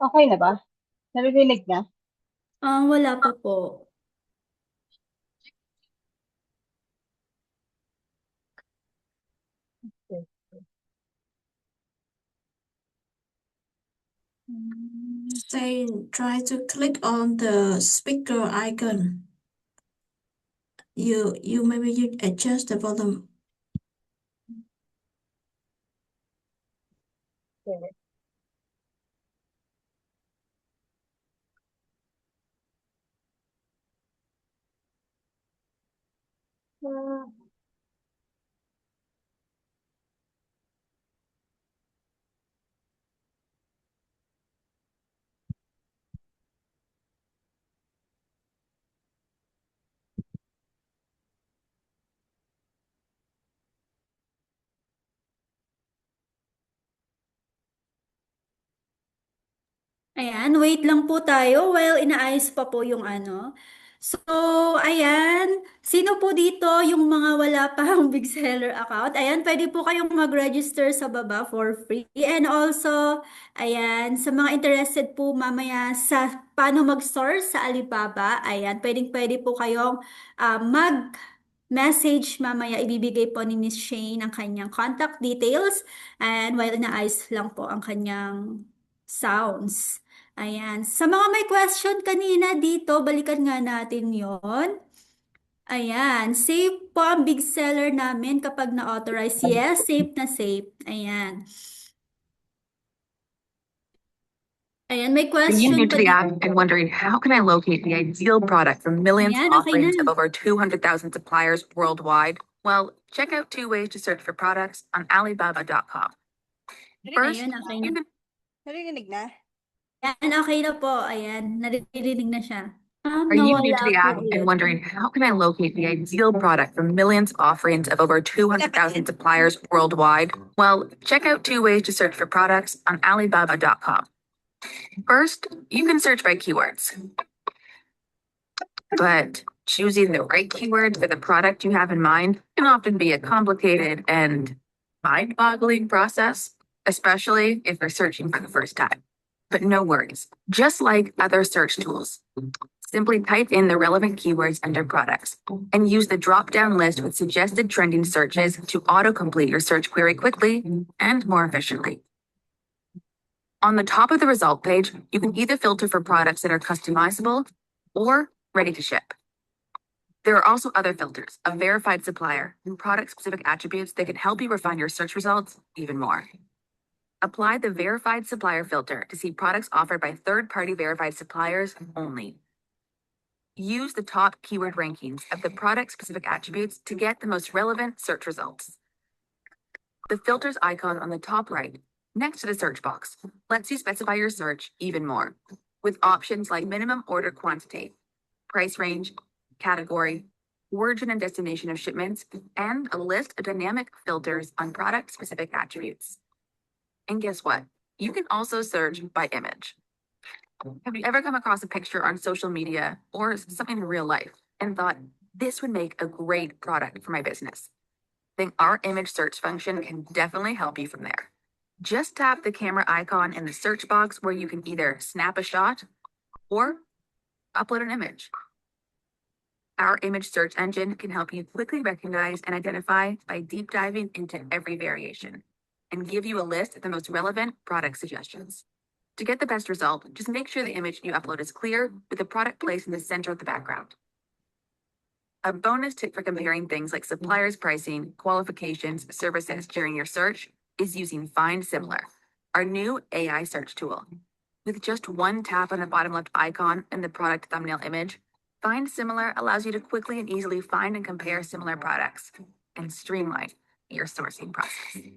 okay na ba? Naririnig na? Wala pa po. Okay. Then try to click on the speaker icon. Maybe you adjust the volume. Ayan, wait lang po tayo while inaayos pa po yung ano. So, ayan. Sino po dito yung mga wala pang big seller account? Ayan, pwede po kayong mag-register sa baba for free. And also, ayan, sa mga interested po mamaya sa paano mag-source sa Alibaba, ayan, pwede po kayong mag-message mamaya. Ibibigay po ni Miss Shane ang kanyang contact details. And while inaayos lang po ang kanyang sounds. Ayan. Sa mga may question kanina dito, balikan nga natin yon. Ayan. Safe po ang big seller namin kapag na-authorize. Yes, safe na safe. Ayan. Ayan, may Are you new question to pa the dito. app and wondering how can I locate the ideal product from millions Ayan, of okay offerings na. of over 200,000 suppliers worldwide? Well, check out 2 ways to search for products on Alibaba.com. First, Ayun, okay na. you can Narinig na? Ayan, okay na po. Ayan, naririnig na siya. Are you new to Nawala the po app and ulit. wondering how can I locate the ideal product from millions of offerings of over 200,000 suppliers worldwide? Well, check out 2 ways to search for products on Alibaba.com. First, you can search by keywords. But choosing the right keyword for the product you have in mind can often be a complicated and mind-boggling process, especially if you're searching for the first time. But no worries. Just like other search tools, simply type in the relevant keywords under products and use the drop-down list with suggested trending searches to autocomplete your search query quickly and more efficiently. On the top of the result page, you can either filter for products that are customizable or ready to ship. There are also other filters, a verified supplier, and product-specific attributes that can help you refine your search results even more. Apply the verified supplier filter to see products offered by third-party verified suppliers only. Use the top keyword rankings of the product-specific attributes to get the most relevant search results. The filters icon on the top right, next to the search box, lets you specify your search even more, with options like minimum order quantity, price range, category, origin and destination of shipments, and a list of dynamic filters on product-specific attributes. And guess what? You can also search by image. Have you ever come across a picture on social media or something in real life and thought, this would make a great product for my business? Then our image search function can definitely help you from there. Just tap the camera icon in the search box where you can either snap a shot or upload an image. Our image search engine can help you quickly recognize and identify by deep diving into every variation and give you a list of the most relevant product suggestions. To get the best result, just make sure the image you upload is clear with the product placed in the center of the background. A bonus tip for comparing things like suppliers' pricing, qualifications, services during your search is using Find Similar, our new AI search tool. With just one tap on the bottom left icon in the product thumbnail image, Find Similar allows you to quickly and easily find and compare similar products and streamline your sourcing process.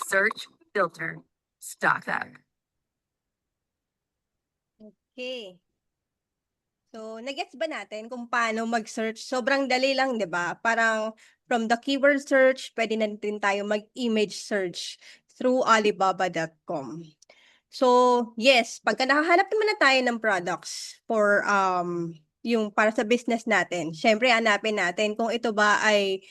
Search, filter, stock up. Okay. So, nagets ba natin kung paano mag-search? Sobrang dali lang, di ba? Parang from the keyword search, pwede na din tayo mag-image search through Alibaba.com. So, yes, pagka nakahanap naman na tayo ng products for yung para sa business natin, syempre hanapin natin kung ito ba ay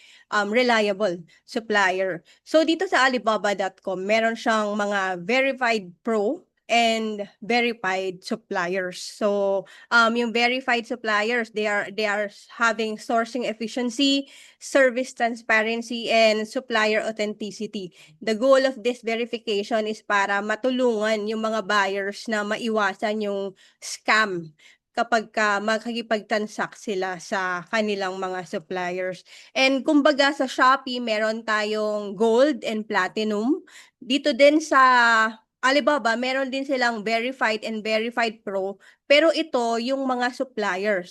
reliable supplier. So, dito sa Alibaba.com, meron siyang mga verified pro and verified suppliers. So yung verified suppliers, they are having sourcing efficiency, service transparency, and supplier authenticity. The goal of this verification is para matulungan yung mga buyers na maiwasan yung scam kapag makikipag-transact sila sa kanilang mga suppliers. And kumbaga sa Shopee, meron tayong gold and platinum. Dito din sa Alibaba, meron din silang verified and verified pro, pero ito yung mga supplier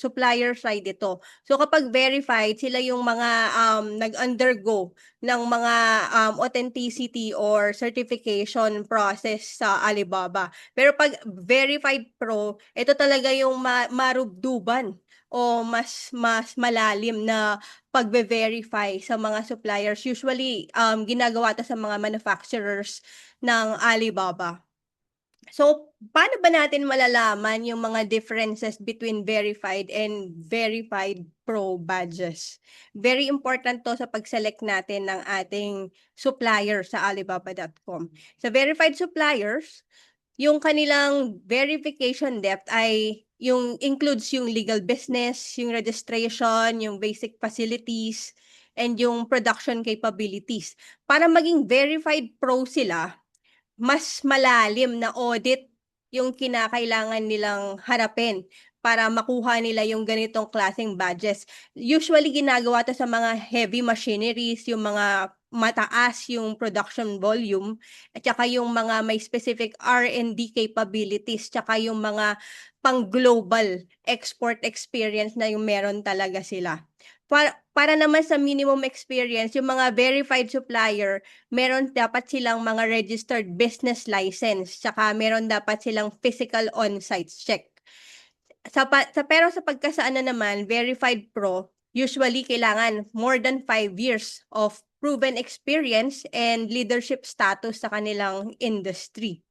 side ito. So kapag verified, sila yung mga nag-undergo ng mga authenticity or certification process sa Alibaba. Pero pag verified pro, ito talaga yung marubduban o mas malalim na pagbe-verify sa mga suppliers. Usually, ginagawa to sa mga manufacturers ng Alibaba. So, paano ba natin malalaman yung mga differences between verified and verified pro badges? Very important to sa pag-select natin ng ating supplier sa Alibaba.com. Sa verified suppliers, yung kanilang verification depth ay yung includes yung legal business, yung registration, yung basic facilities, and yung production capabilities. Para maging verified pro sila, mas malalim na audit yung kinakailangan nilang harapin para makuha nila yung ganitong klaseng badges. Usually ginagawa to sa mga heavy machineries, yung mga mataas yung production volume, at saka yung mga may specific R&D capabilities, tsaka yung mga pang-global export experience na yung meron talaga sila. Para naman sa minimum experience, yung mga verified supplier, meron dapat silang mga registered business license, tsaka meron dapat silang physical on-site check. Pero sa pagkasaan naman, verified pro, usually kailangan more than 5 years of proven experience and leadership status sa kanilang industry.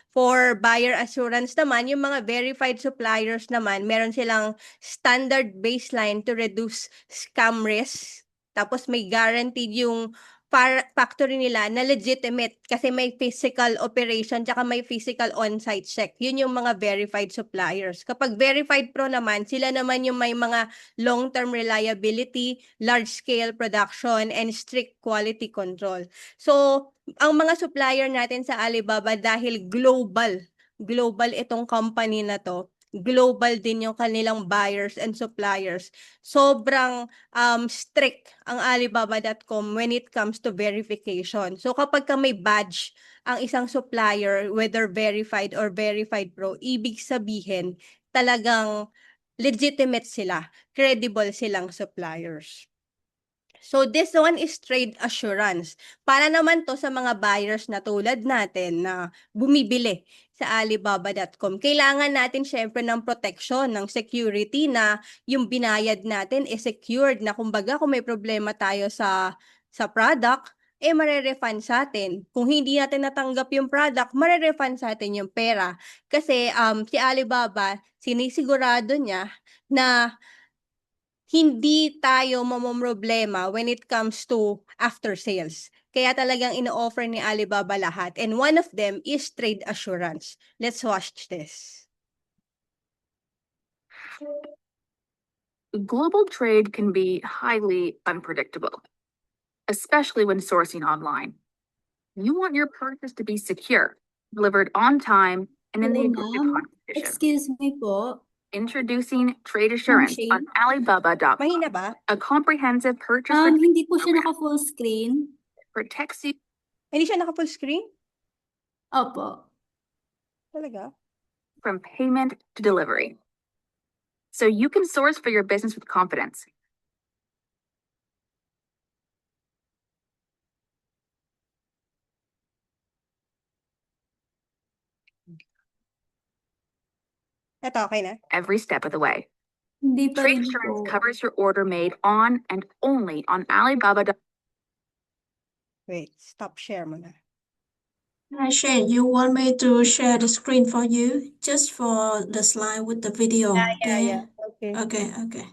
For buyer assurance naman, yung mga verified suppliers naman, meron silang standard baseline to reduce scam risk. Tapos may guaranteed yung factory nila na legitimate kasi may physical operation tsaka may physical on-site check. Yun yung mga verified suppliers. Kapag verified pro naman, sila naman yung may mga long-term reliability, large-scale production, and strict quality control. So, ang mga supplier natin sa Alibaba dahil global itong company na to, global din yung kanilang buyers and suppliers. Sobrang strict ang Alibaba.com when it comes to verification. So kapag may badge ang isang supplier, whether verified or verified pro, ibig sabihin talagang legitimate sila, credible silang suppliers. So this one is trade assurance. Para naman to sa mga buyers na tulad natin na bumibili sa Alibaba.com. Kailangan natin syempre ng protection, ng security na yung binayad natin is secured na kumbaga kung may problema tayo sa product, marerefund sa atin. Kung hindi natin natanggap yung product, marerefund sa atin yung pera. Kasi si Alibaba, sinisigurado niya na hindi tayo mamomroblema when it comes to after sales. Kaya talagang ino-offer ni Alibaba lahat. And one of them is trade assurance. Let's watch this. Global trade can be highly unpredictable, especially when sourcing online. You want your purchase to be secure, delivered on time, and in the Hello, agreed ma'am. upon conditions. Excuse me po. Introducing Trade Assurance on Shane? Alibaba.com, Mahina ba? a comprehensive purchase Hindi po siya program naka-full screen. protects you Hindi siya naka-full screen? Opo. Talaga? from payment to delivery, so you can source for your business with confidence. Ito, okay na? Every step of the way. Hindi pa Trade rin Assurance po. covers your order made on and only on Alibaba.com. Wait, stop share mo na. Hi, Shane, you want me to share the screen for you just for the slide with the video? Yeah. Okay. Okay.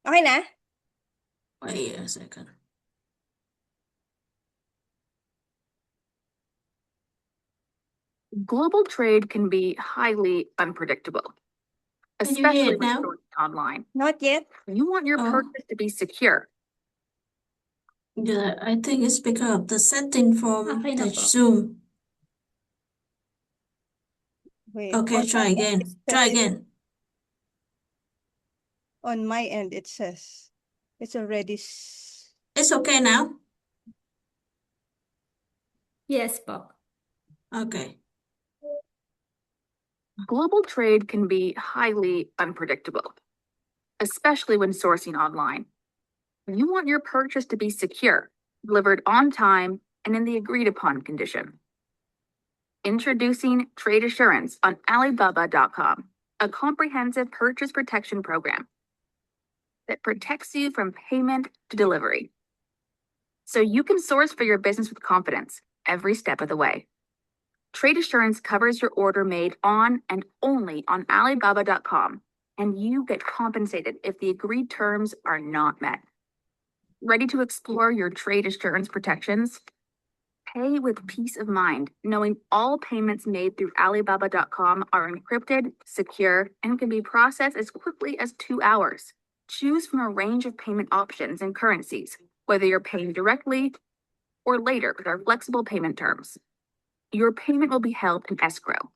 Okay na? Wait a second. Global trade can be highly unpredictable, Can you hear especially it when now? sourcing online. Not yet. You want your Oh. purchase to be secure. Yeah, I think it's because of the setting from Okay na the po. Zoom. Wait. Okay, On try my end, again. it Try says- again. On my end, it says it's already. It's okay now? Yes po. Okay. Global trade can be highly unpredictable, especially when sourcing online. You want your purchase to be secure, delivered on time, and in the agreed upon condition. Introducing Trade Assurance on Alibaba.com, a comprehensive purchase protection program that protects you from payment to delivery. So you can source for your business with confidence every step of the way. Trade Assurance covers your order made on and only on Alibaba.com, and you get compensated if the agreed terms are not met. Ready to explore your trade assurance protections? Pay with peace of mind, knowing all payments made through Alibaba.com are encrypted, secure, and can be processed as quickly as 2 hours. Choose from a range of payment options and currencies, whether you're paying directly or later with our flexible payment terms. Your payment will be held in escrow,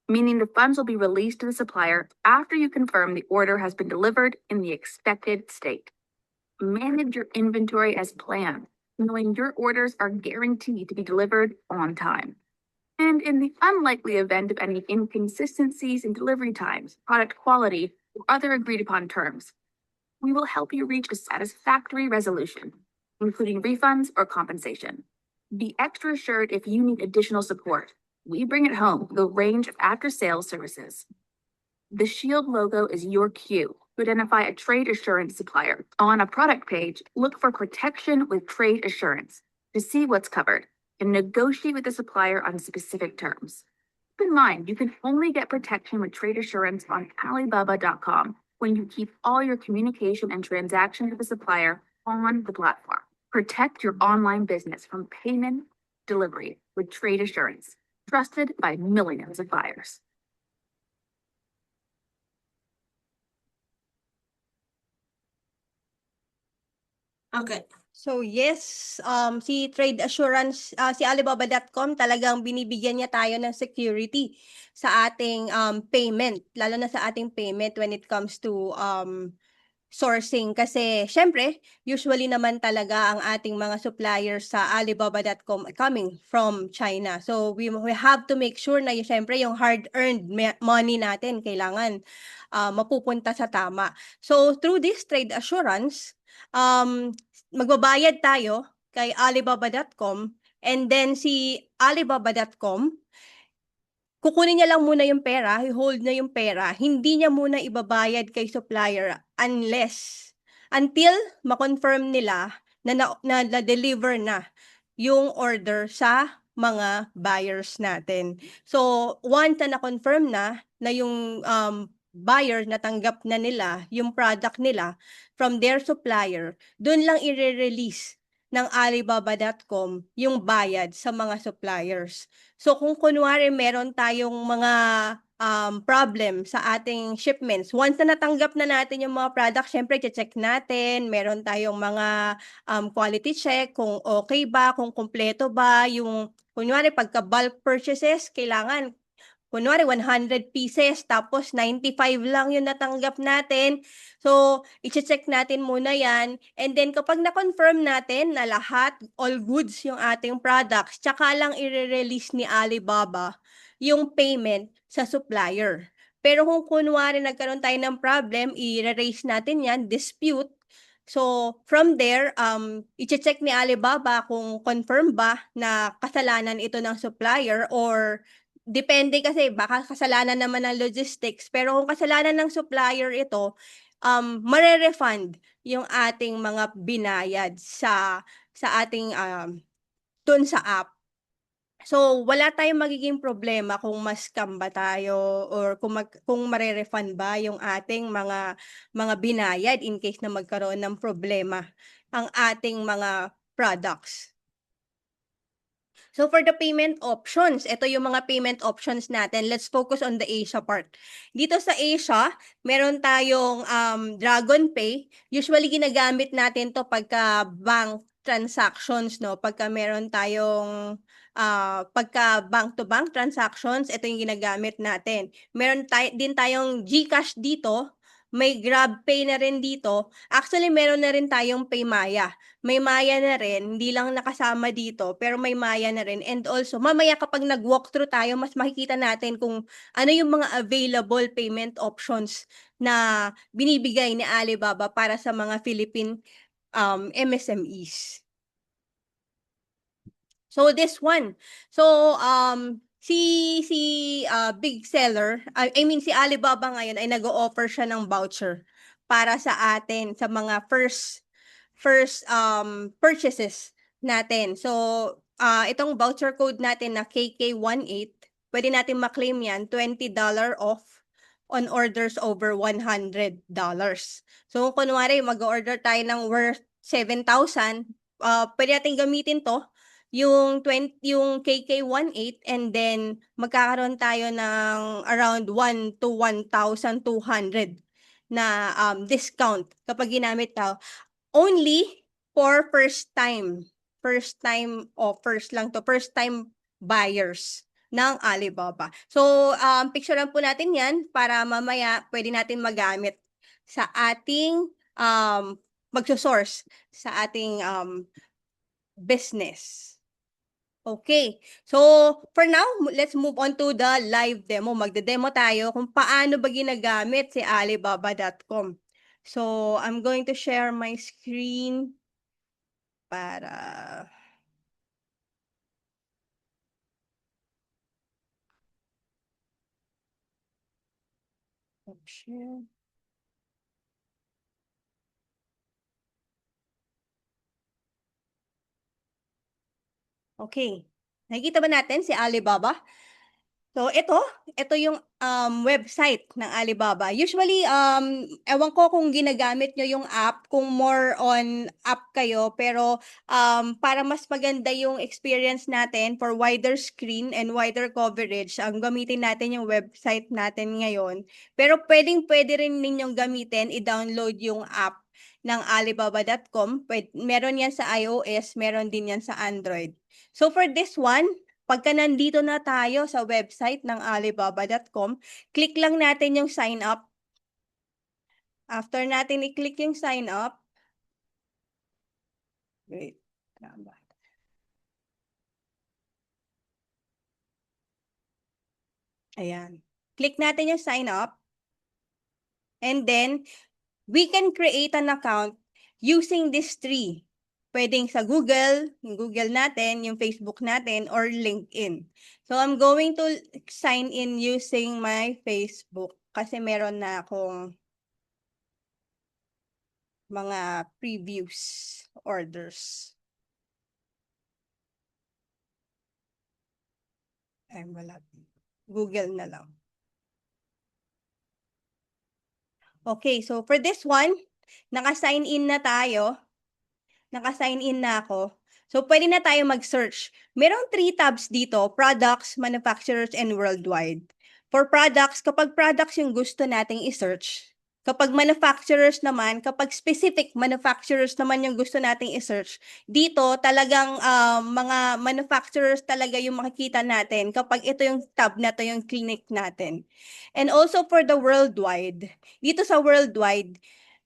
meaning the funds will be released to the supplier after you confirm the order has been delivered in the expected state. Manage your inventory as planned, knowing your orders are guaranteed to be delivered on time. And in the unlikely event of any inconsistencies in delivery times, product quality, or other agreed upon terms, we will help you reach a satisfactory resolution, including refunds or compensation. Be extra assured if you need additional support. We bring it home with a range of after-sales services. The Shield logo is your cue to identify a trade assurance supplier. On a product page, look for Protection with Trade Assurance to see what's covered and negotiate with the supplier on specific terms. Keep in mind, you can only get protection with trade assurance on Alibaba.com when you keep all your communication and transactions with the supplier on the platform. Protect your online business from payment delivery with trade assurance, trusted by millions of buyers. Okay. So yes, si Trade Assurance, si Alibaba.com talagang binibigyan niya tayo ng security sa ating payment, lalo na sa ating payment when it comes to sourcing. Kasi syempre, usually naman talaga ang ating mga suppliers sa Alibaba.com coming from China. So we have to make sure na syempre yung hard-earned money natin kailangan mapupunta sa tama. So through this Trade Assurance, magbabayad tayo kay Alibaba.com, and then si Alibaba.com, kukunin niya lang muna yung pera, i-hold na yung pera, hindi niya muna ibabayad kay supplier until ma-confirm nila na deliver na yung order sa mga buyers natin. So, once na na-confirm na yung buyer natanggap na nila yung product nila from their supplier, doon lang i-release ng Alibaba.com yung bayad sa mga suppliers. So kung kunwari meron tayong mga problem sa ating shipments, once na natanggap na natin yung mga product, syempre check natin, meron tayong mga quality check, kung okay ba, kung kumpleto ba, yung kunwari pagka bulk purchases, kailangan kunwari 100 pieces tapos 95 lang yung natanggap natin. So, i-check natin muna yan. And then kapag na-confirm natin na lahat, all goods yung ating products, tsaka lang i-release ni Alibaba yung payment sa supplier. Pero kung kunwari nagkaroon tayo ng problem, i-raise natin yan, dispute. So, from there, i-check ni Alibaba kung confirm ba na kasalanan ito ng supplier, or depende kasi baka kasalanan naman ng logistics, pero kung kasalanan ng supplier ito, mare-refund yung ating mga binayad sa ating dun sa app. So, wala tayong magiging problema kung ma-scam ba tayo or kung mare-refund ba yung ating mga binayad in case na magkaroon ng problema ang ating mga products. So for the payment options, ito yung mga payment options natin. Let's focus on the Asia part. Dito sa Asia, meron tayong Dragon Pay. Usually ginagamit natin to pagka bank transactions, no? Pagka meron tayong pagka bank-to-bank transactions, ito yung ginagamit natin. Meron din tayong GCash dito. May GrabPay na rin dito. Actually, meron na rin tayong Paymaya. May Maya na rin, hindi lang nakasama dito, pero may Maya na rin. And also, mamaya kapag nag-walkthrough tayo, mas makikita natin kung ano yung mga available payment options na binibigay ni Alibaba para sa mga Philippine MSMEs. So this one. So si big seller, I mean si Alibaba ngayon ay nag-o-offer siya ng voucher para sa atin sa mga first purchases natin. So itong voucher code natin na KK18, pwede natin ma-claim yan, $20 off on orders over $100. So kunwari mag-order tayo ng worth 7,000, pwede natin gamitin to yung KK18 and then magkakaroon tayo ng around 1 to 1,200 na discount kapag ginamit tayo. Only for first time offers lang to, first time buyers ng Alibaba. So picturean po natin yan para mamaya pwede natin magamit sa ating magsosource sa ating business. Okay. So, for now, let's move on to the live demo. Magde-demo tayo kung paano ba ginagamit si Alibaba.com. So, I'm going to share my screen para... Share. Okay. Nakikita ba natin si Alibaba? So, ito yung website ng Alibaba. Usually, ewan ko kung ginagamit nyo yung app, kung more on app kayo, pero para mas maganda yung experience natin for wider screen and wider coverage, ang gamitin natin yung website natin ngayon. Pero pwede rin ninyong gamitin, i-download yung app ng Alibaba.com. Meron yan sa iOS, meron din yan sa Android. So, for this one, pagka nandito na tayo sa website ng Alibaba.com, click lang natin yung sign up. After natin i-click yung sign up, wait, ayan. Click natin yung sign up. And then, we can create an account using this tree. Pwedeng sa Google, yung Google natin, yung Facebook natin, or LinkedIn. So, I'm going to sign in using my Facebook kasi meron na akong mga previous orders. Ay, wala. Google na lang. Okay, so for this one, naka-sign in na tayo. Naka-sign in na ako. So, pwede na tayo mag-search. Merong 3 tabs dito, products, manufacturers, and worldwide. For products, kapag products yung gusto nating i-search, kapag manufacturers naman, kapag specific manufacturers naman yung gusto nating i-search, dito talagang mga manufacturers talaga yung makikita natin kapag ito yung tab na to yung clinic natin. And also for the worldwide, dito sa worldwide,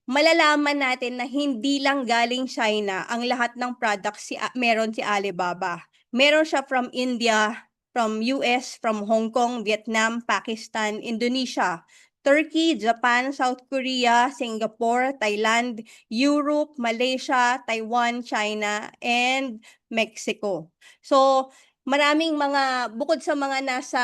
malalaman natin na hindi lang galing China ang lahat ng products meron si Alibaba. Meron siya from India, from US, from Hong Kong, Vietnam, Pakistan, Indonesia, Turkey, Japan, South Korea, Singapore, Thailand, Europe, Malaysia, Taiwan, China, and Mexico. So, maraming bukod sa mga nasa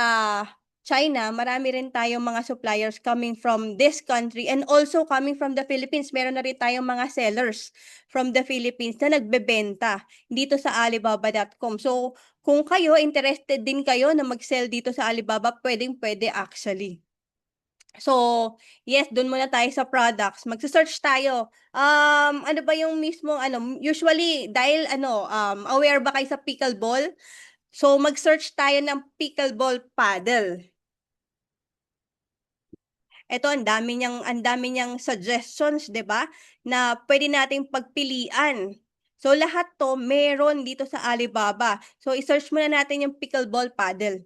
China, marami rin tayong mga suppliers coming from this country and also coming from the Philippines. Meron na rin tayong mga sellers from the Philippines na nagbebenta dito sa Alibaba.com. So, kung kayo, interested din kayo na mag-sell dito sa Alibaba, pwedeng-pwede actually. So, yes, dun muna tayo sa products. Magsa-search tayo. Ano ba yung mismo, usually, dahil, aware ba kayo sa pickleball? So, mag-search tayo ng pickleball paddle. Ito, ang dami niyang suggestions, 'di ba? Na pwede nating pagpilian. So, lahat to meron dito sa Alibaba. So, i-search muna natin yung pickleball paddle.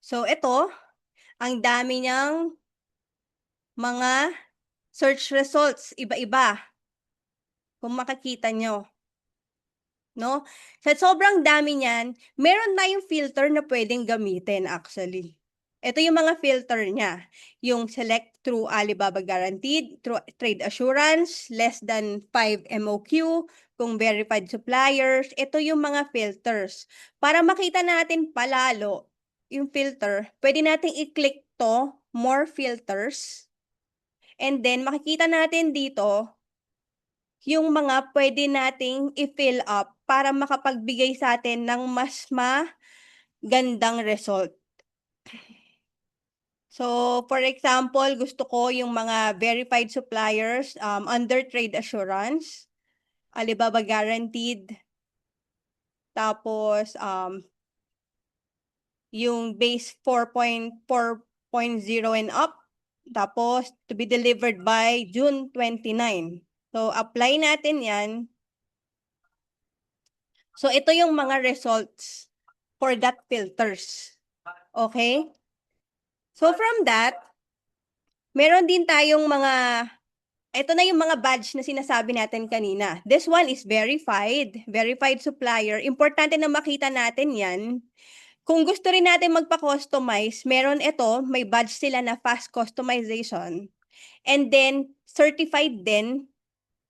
So, ito, ang dami niyang mga search results, iba-iba. Kung makikita nyo. No? Sa sobrang dami niyan, meron tayong filter na pwedeng gamitin actually. Ito yung mga filter niya. Yung select through Alibaba Guaranteed, through trade assurance, less than 5 MOQ, kung verified suppliers. Ito yung mga filters. Para makita natin palalo yung filter, pwede natin i-click to, more filters. And then, makikita natin dito, yung mga pwede nating i-fill up para makapagbigay sa atin ng mas magandang result. So, for example, gusto ko yung mga verified suppliers under trade assurance, Alibaba Guaranteed, tapos yung base 4.4.0 and up, tapos to be delivered by June 29. So, apply natin yan. So, ito yung mga results for that filters. Okay? So, from that, meron din tayong ito na yung mga badge na sinasabi natin kanina. This one is verified supplier. Importante na makita natin yan. Kung gusto rin natin magpa-customize, meron ito, may badge sila na fast customization. And then, certified din.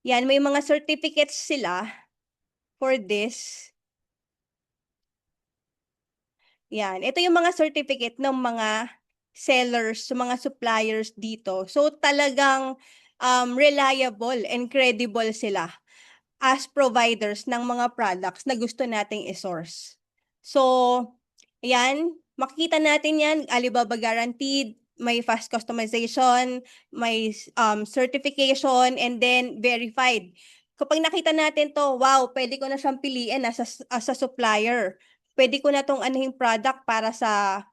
Yan, may mga certificates sila for this. Yan, ito yung mga certificate ng mga sellers, mga suppliers dito. So talagang reliable and credible sila as providers ng mga products na gusto nating i-source. So, yan, makikita natin yan, Alibaba Guaranteed, may fast customization, may certification, and then verified. Kapag nakita natin to, wow, pwede ko na siyang piliin as a supplier. Pwede ko na tong anuhin product para sa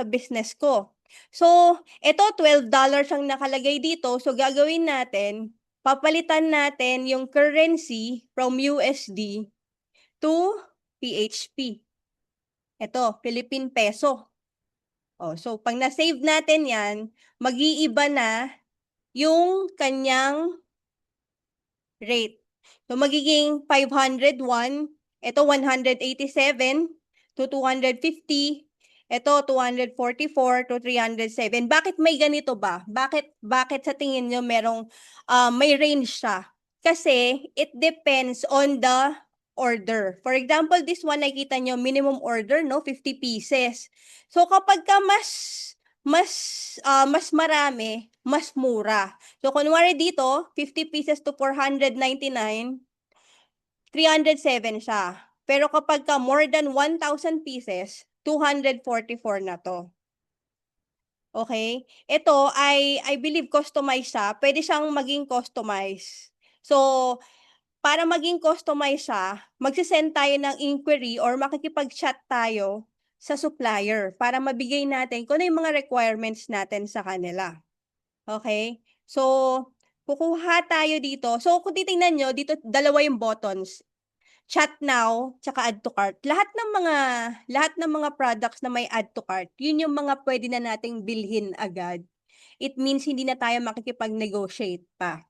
business ko. So, ito $12 ang nakalagay dito. So, gagawin natin, papalitan natin yung currency from USD to PHP. Ito, Philippine Peso. Oh, so, pag na-save natin yan, mag-iiba na yung kanyang rate. So, magiging 501, ito 187 to 250, ito 244 to 307. Bakit may ganito ba? Bakit sa tingin nyo may range siya? Kasi it depends on the order. For example, this one nakita nyo minimum order, no, 50 pieces. So kapag ka mas marami, mas mura. So kunwari dito, 50 pieces to 499, 307 siya. Pero kapag ka more than 1,000 pieces, 244 na to. Okay? Ito I believe customized siya. Pwede siyang maging customized. So, para maging customized siya, magsisend tayo ng inquiry or makikipag-chat tayo sa supplier para mabigay natin kung ano yung mga requirements natin sa kanila. Okay? So, kukuha tayo dito. So, kung titingnan nyo, dito dalawa yung buttons. Chat now, tsaka add to cart. Lahat ng mga products na may add to cart, yun yung mga pwede na nating bilhin agad. It means hindi na tayo makikipag-negotiate pa.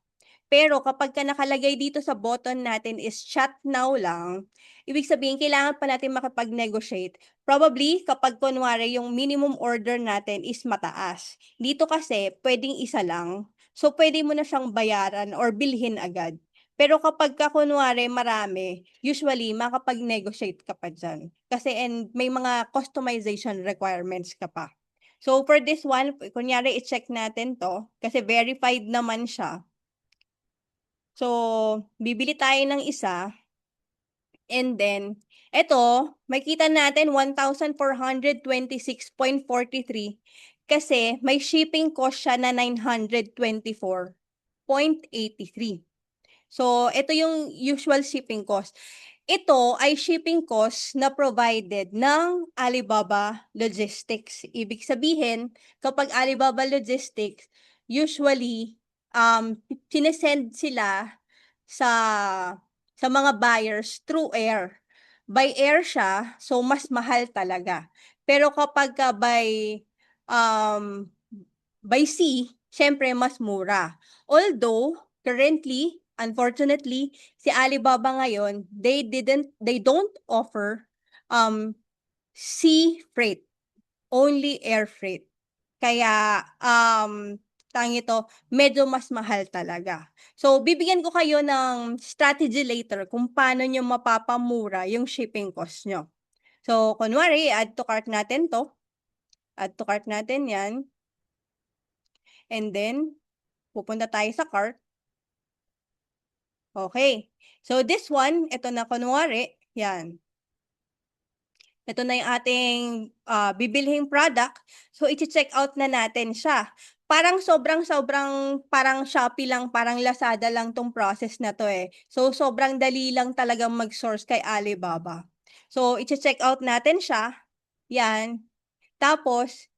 Pero kapag ka nakalagay dito sa button natin is chat now lang, ibig sabihin kailangan pa natin makipag-negotiate. Probably kapag kunwari yung minimum order natin is mataas. Dito kasi pwedeng isa lang. So pwede mo na siyang bayaran or bilhin agad. Pero kapag kunwari marami, usually makapag-negotiate ka pa dyan. Kasi and may mga customization requirements ka pa. So for this one, kunyari i-check natin to kasi verified naman siya. So bibili tayo ng isa and then eto, makita natin 1,426.43 kasi may shipping cost siya na 924.83. So, ito yung usual shipping cost. Ito ay shipping cost na provided ng Alibaba Logistics. Ibig sabihin, kapag Alibaba Logistics, usually, sinesend sila sa mga buyers through air. By air siya, so mas mahal talaga. Pero kapag by sea, syempre mas mura. Although, currently, unfortunately, si Alibaba ngayon, they don't offer sea freight, only air freight. Kaya, medyo mas mahal talaga. So, bibigyan ko kayo ng strategy later kung paano nyo mapapamura yung shipping cost nyo. So, kunwari, add to cart natin to. Add to cart natin yan. And then, pupunta tayo sa cart. Okay. So, this one, ito na kunwari, yan. Ito na yung ating bibilhing product. So, i-check out na natin siya. Parang sobrang parang Shopee lang, parang Lazada lang tong process na to eh. So, sobrang dali lang talagang mag-source kay Alibaba. So, i-check out natin siya. Yan. Tapos,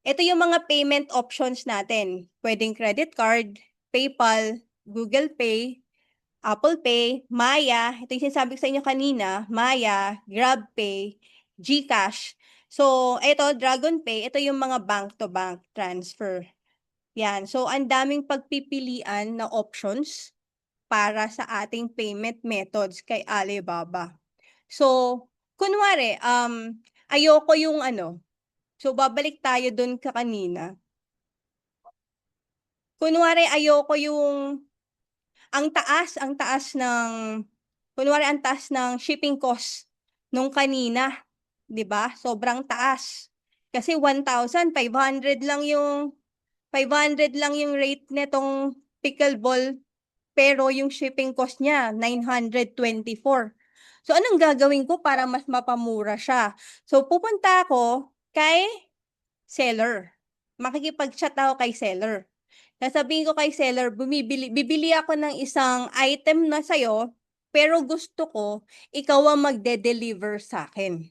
ito yung mga payment options natin. Pwedeng credit card, PayPal, Google Pay, Apple Pay, Maya, ito yung sinasabi ko sa inyo kanina, Maya, GrabPay, GCash. So, ito, DragonPay, ito yung mga bank-to-bank transfer. Yan. So, ang daming pagpipilian na options para sa ating payment methods kay Alibaba. So, kunwari, ayoko yung so, babalik tayo dun kanina. Kunwari, ayoko yung ang taas ng shipping cost nung kanina, 'di ba? Sobrang taas. Kasi 1,500 lang yung rate nitong pickleball pero yung shipping cost niya 924. So anong gagawin ko para mas mapamura siya? So pupunta ako kay seller. Makikipag-chat ako kay seller. Sasabihin ko kay seller, bibili ako ng isang item na sa'yo, pero gusto ko, ikaw ang magde-deliver sa akin.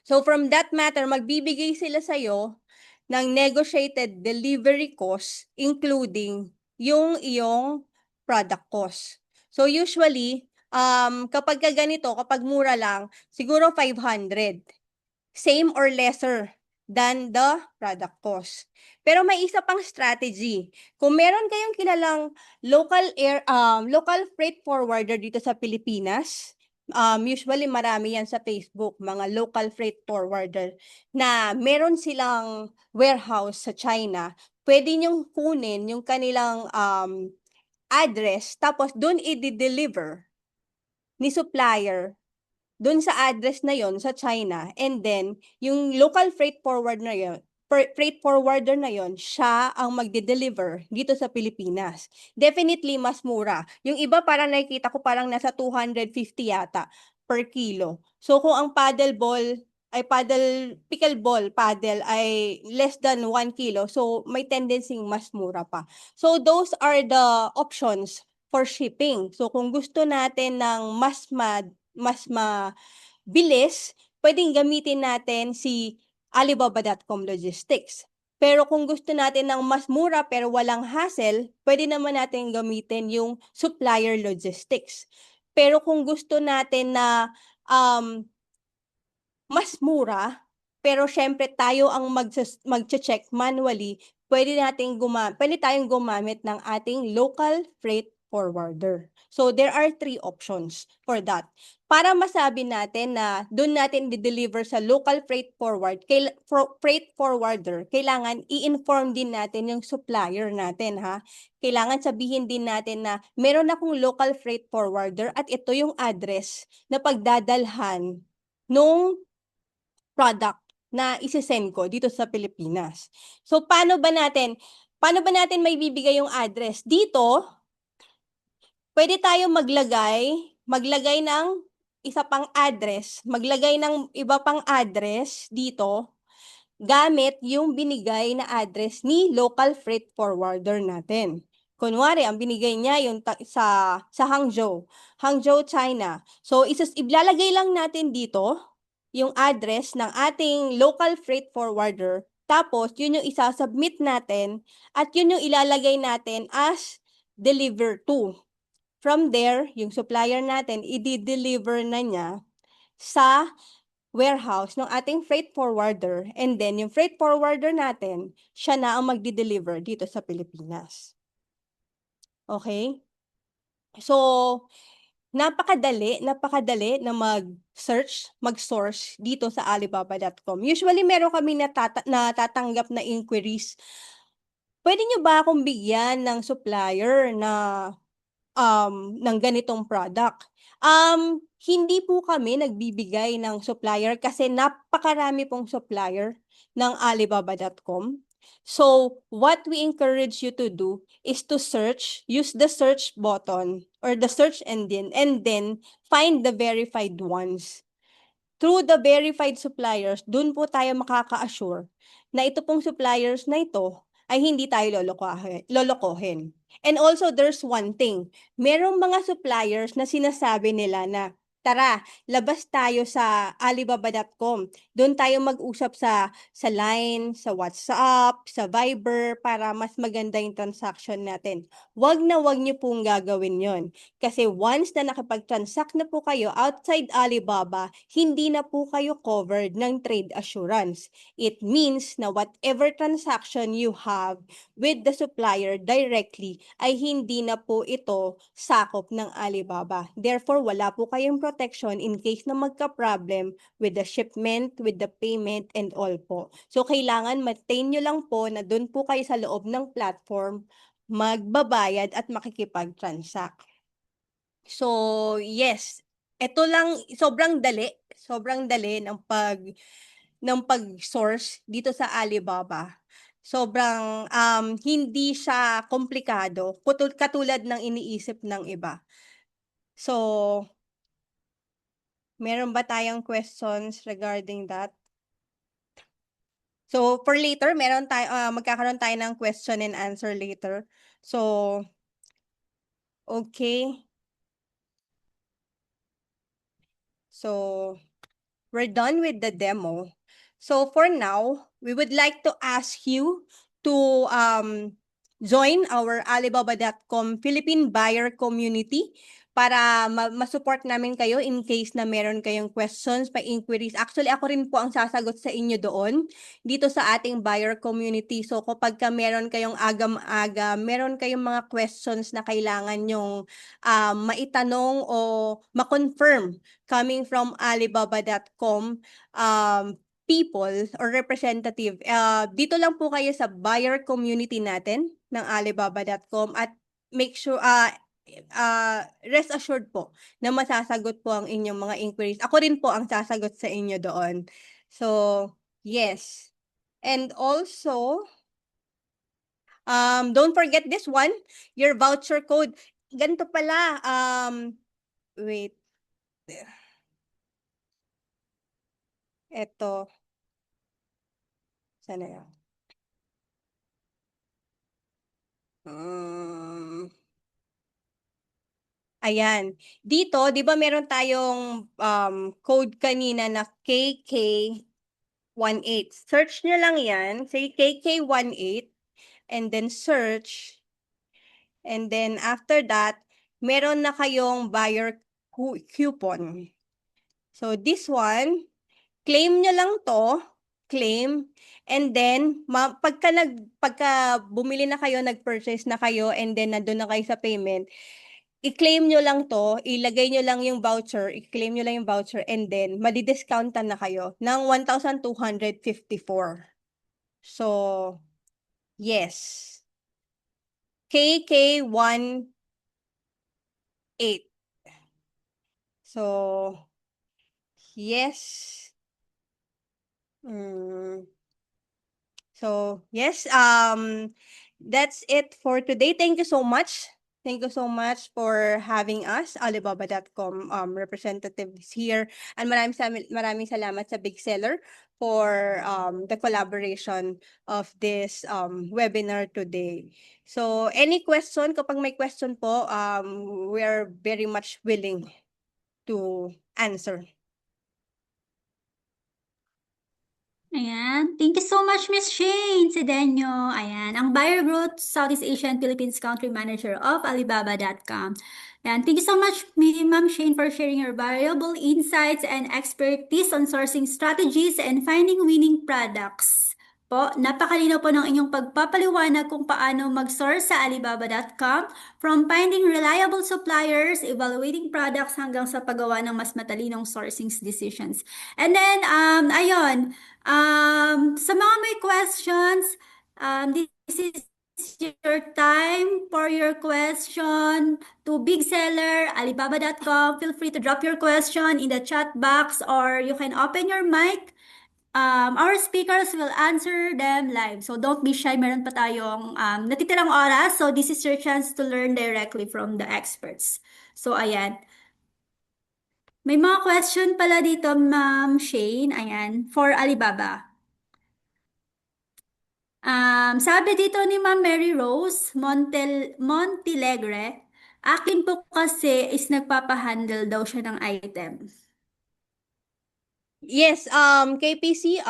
So from that matter, magbibigay sila sa'yo ng negotiated delivery cost, including yung iyong product cost. So usually, kapag ganito, kapag mura lang, siguro 500. Same or lesser than the product cost. Pero may isa pang strategy. Kung meron kayong kilalang local freight forwarder dito sa Pilipinas, usually marami yan sa Facebook, mga local freight forwarder na meron silang warehouse sa China, pwede nyong kunin yung kanilang address, tapos doon i-deliver ni supplier doon sa address na yon sa China, and then yung local freight forwarder na yon, siya ang magde-deliver dito sa Pilipinas. Definitely mas mura. Yung iba parang nakikita ko parang nasa 250 yata per kilo. So kung ang pickleball paddle ay less than 1 kilo, so may tendency mas mura pa. So those are the options for shipping. So kung gusto natin ng mas mabilis, pwedeng gamitin natin si Alibaba.com Logistics. Pero kung gusto natin ng mas mura pero walang hassle, pwede naman natin gamitin yung supplier logistics. Pero kung gusto natin na mas mura, pero syempre tayo ang mag-check manually, pwede tayong gumamit ng ating local freight forwarder. So there are 3 options for that. para masabi natin na doon natin di-deliver sa local freight forwarder, kailangan i-inform din natin yung supplier natin, ha? Kailangan sabihin din natin na meron akong local freight forwarder at ito yung address na pagdadalhan nung product na isi-send ko dito sa Pilipinas. So paano ba natin may bibigay yung address? Dito, pwede tayo maglagay ng isa pang address, maglagay ng iba pang address dito gamit yung binigay na address ni local freight forwarder natin. Kunwari, ang binigay niya yung sa Hangzhou, China. So, iblalagay lang natin dito yung address ng ating local freight forwarder. Tapos, yun yung isasubmit natin at yun yung ilalagay natin as deliver to. From there, yung supplier natin, i-deliver na niya sa warehouse ng ating freight forwarder, and then yung freight forwarder natin, siya na ang magdi-deliver dito sa Pilipinas. Okay? So, napakadali na mag-source dito sa Alibaba.com. Usually, meron kami natatanggap na inquiries. Pwede nyo ba akong bigyan ng supplier ng ganitong product? Hindi po kami nagbibigay ng supplier kasi napakarami pong supplier ng Alibaba.com. So, what we encourage you to do is to use the search button or the search engine, and then find the verified ones. Through the verified suppliers, dun po tayo makaka-assure na ito pong suppliers na ito ay hindi tayo lolokohin. And also, there's one thing. Merong mga suppliers na sinasabi nila na, tara, labas tayo sa Alibaba.com. Doon tayo mag-usap sa Line, sa WhatsApp, sa Viber, para mas maganda yung transaction natin. Wag niyo pong gagawin yon. Kasi once na nakapag-transact na po kayo outside Alibaba, hindi na po kayo covered ng trade assurance. It means na whatever transaction you have with the supplier directly ay hindi na po ito sakop ng Alibaba. Therefore, wala po kayong protection in case na magka-problem with the shipment, with the payment, and all po. So, kailangan maintain nyo lang po na doon po kayo sa loob ng platform magbabayad at makikipag-transact. So, yes, ito lang, sobrang dali ng pag-source dito sa Alibaba. Sobrang hindi siya komplikado, katulad ng iniisip ng iba. So, meron ba tayong questions regarding that? So, for later, magkakaroon tayo ng question and answer later. So, okay. So, we're done with the demo. So, for now, we would like to ask you to join our Alibaba.com Philippine buyer community para ma-support namin kayo in case na meron kayong questions, pa-inquiries. Actually, ako rin po ang sasagot sa inyo doon, dito sa ating buyer community. So, kapag meron kayong agam-aga, meron kayong mga questions na kailangan nyong maitanong o ma-confirm coming from Alibaba.com people or representative, dito lang po kayo sa buyer community natin ng Alibaba.com at make sure, rest assured po na masasagot po ang inyong mga inquiries. Ako rin po ang sasagot sa inyo doon. So, yes. And also, don't forget this one, your voucher code. Ganito pala, wait. Ito. Sana yan? Ayan. Dito, di ba meron tayong code kanina na KK18. Search nyo lang yan. Say KK18 and then search. And then after that, meron na kayong buyer coupon. So this one, claim nyo lang to. Claim. And then, pagka bumili na kayo, nag-purchase na kayo, and then nandun na kayo sa payment, i-claim nyo lang to, ilagay nyo lang yung voucher, i-claim nyo lang yung voucher, and then madi-discountan na kayo ng 1,254. So, yes. KK18. So, yes. So, yes, that's it for today. Thank you so much. Thank you so much for having us, Alibaba.com representatives here. And maraming salamat sa Big Seller for the collaboration of this webinar today. So, any question, kapag may question po, we are very much willing to answer. Ayan. Thank you so much, Miss Shane Cedeño. Ayan. Ang Buyer Growth Southeast Asian Philippines Country Manager of Alibaba.com. Ayan. Thank you so much, Ma'am Shane, for sharing your valuable insights and expertise on sourcing strategies and finding winning products. Po, napakalinaw po ng inyong pagpapaliwanag kung paano mag-source sa Alibaba.com, from finding reliable suppliers, evaluating products, hanggang sa paggawa ng mas matalinong sourcing decisions. And then, ayun, sa mga may questions, this is your time for your question to Big Seller, Alibaba.com. Feel free to drop your question in the chat box, or you can open your mic. Our speakers will answer them live. So don't be shy. Meron pa tayong natitirang oras. So this is your chance to learn directly from the experts. So ayan. May mga question pala dito, Ma'am Shane. Ayan. For Alibaba. Sabi dito ni Ma'am Mary Rose Montilegre, akin po kasi is nagpapahandle daw siya ng item. Yes, KPC,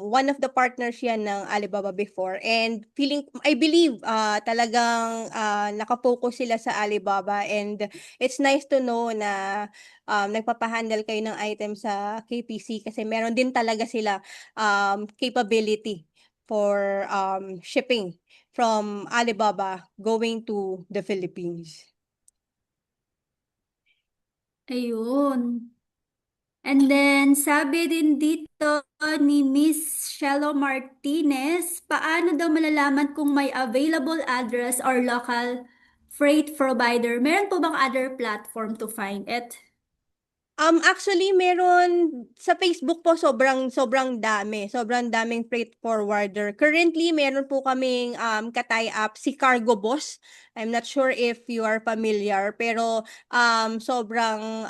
one of the partners yan ng Alibaba before, and I believe talagang nakapokus sila sa Alibaba, and it's nice to know na nagpapahandle kayo ng item sa KPC kasi meron din talaga sila capability for shipping from Alibaba going to the Philippines. Ayun. And then, sabi din dito ni Miss Shello Martinez, paano daw malalaman kung may available address or local freight provider? Meron po bang other platform to find it? Actually, meron sa Facebook po, sobrang dami. Sobrang daming freight forwarder. Currently, meron po kaming ka-tie up si Cargo Boss. I'm not sure if you are familiar, pero sobrang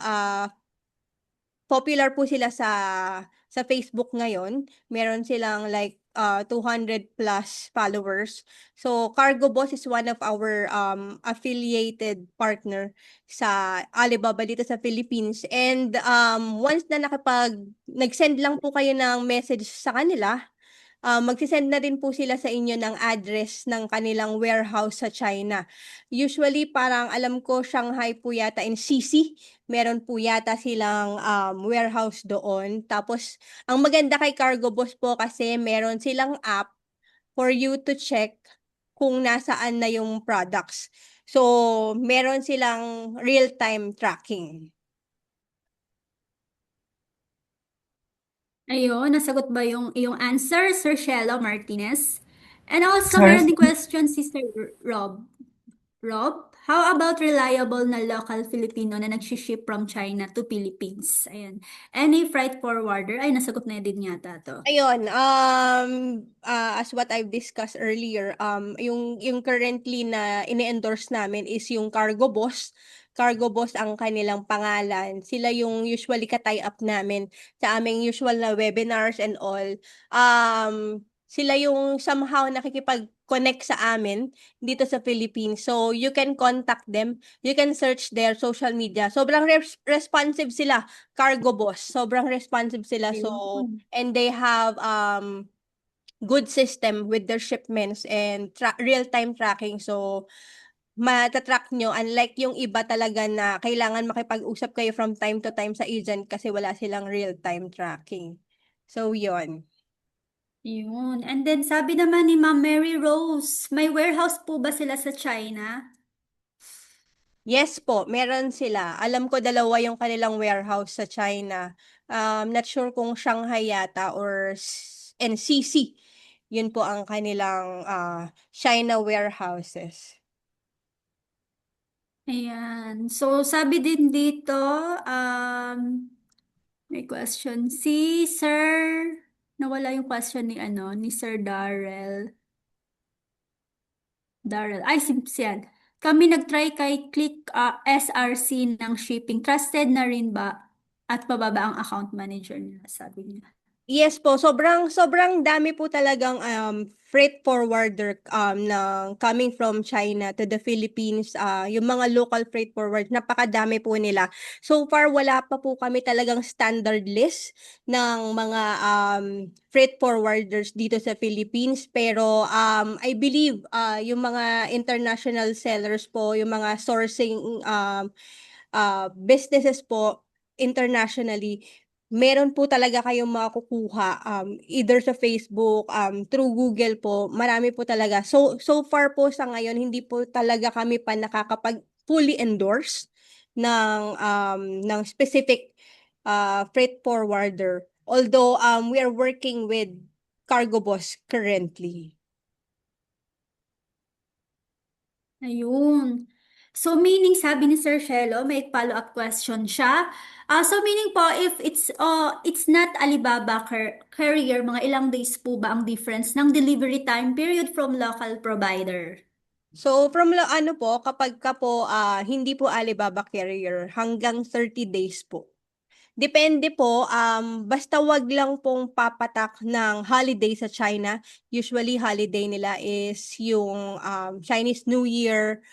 popular po sila sa Facebook ngayon. Meron silang like 200 plus followers. So Cargo Boss is one of our affiliated partner sa Alibaba dito sa Philippines. And once na nag-send lang po kayo ng message sa kanila, magsisend na din po sila sa inyo ng address ng kanilang warehouse sa China. Usually, parang alam ko, Shanghai po yata in CC. Meron po yata silang warehouse doon. Tapos, ang maganda kay Cargo Boss po kasi meron silang app for you to check kung nasaan na yung products. So, meron silang real-time tracking. Ayun, nasagot ba yung iyong answer, Sir Shello Martinez? And also, Sir, meron din question si Sir Rob. Rob, how about reliable na local Filipino na nag-ship from China to Philippines? Ayan. Any freight forwarder? Ay, nasagot na din yata to. Ayun, as what I've discussed earlier, yung currently na ini-endorse namin is yung Cargo Boss. Cargo Boss ang kanilang pangalan. Sila yung usually ka-tie up namin sa aming usual na webinars and all. Sila yung somehow nakikipag-connect sa amin dito sa Philippines. So, you can contact them. You can search their social media. Sobrang responsive sila, Cargo Boss. Sobrang responsive sila. So, Ayun. and they have good system with their shipments and real-time tracking. So, matatrack nyo. Unlike yung iba talaga na kailangan makipag-usap kayo from time to time sa agent kasi wala silang real-time tracking. So, yon. Yun. And then, sabi naman ni Ma'am Mary Rose, may warehouse po ba sila sa China? Yes po, meron sila. Alam ko dalawa yung kanilang warehouse sa China. Not sure kung Shanghai yata or NCC. Yun po ang kanilang China warehouses. Ayan. So, sabi din dito, may question. Si Sir, nawala yung question ni ni Sir Darrell. Ay, yan. Kami nag-try kay Click SRC ng shipping. Trusted na rin ba? At pababa ang account manager nila, sabi niya. Yes po, sobrang dami po talagang freight forwarder ng coming from China to the Philippines, yung mga local freight forward, napakadami po nila. So far wala pa po kami talagang standard list ng mga freight forwarders dito sa Philippines, pero I believe yung mga international sellers po, yung mga sourcing businesses po internationally, meron po talaga kayong makukuha either sa Facebook, through Google po, marami po talaga. So far po sa ngayon, hindi po talaga kami pa nakakapag fully endorse ng specific freight forwarder. Although we are working with Cargo Boss currently. Ayun. So, meaning, sabi ni Sir Shelo, may follow-up question siya. So, meaning po, if it's not Alibaba Carrier, mga ilang days po ba ang difference ng delivery time period from local provider? So from ano po, kapag ka po hindi po Alibaba carrier, hanggang 30 days po. Depende po, basta wag lang pong papatak ng holiday sa China. Usually, holiday nila is yung Chinese New Year,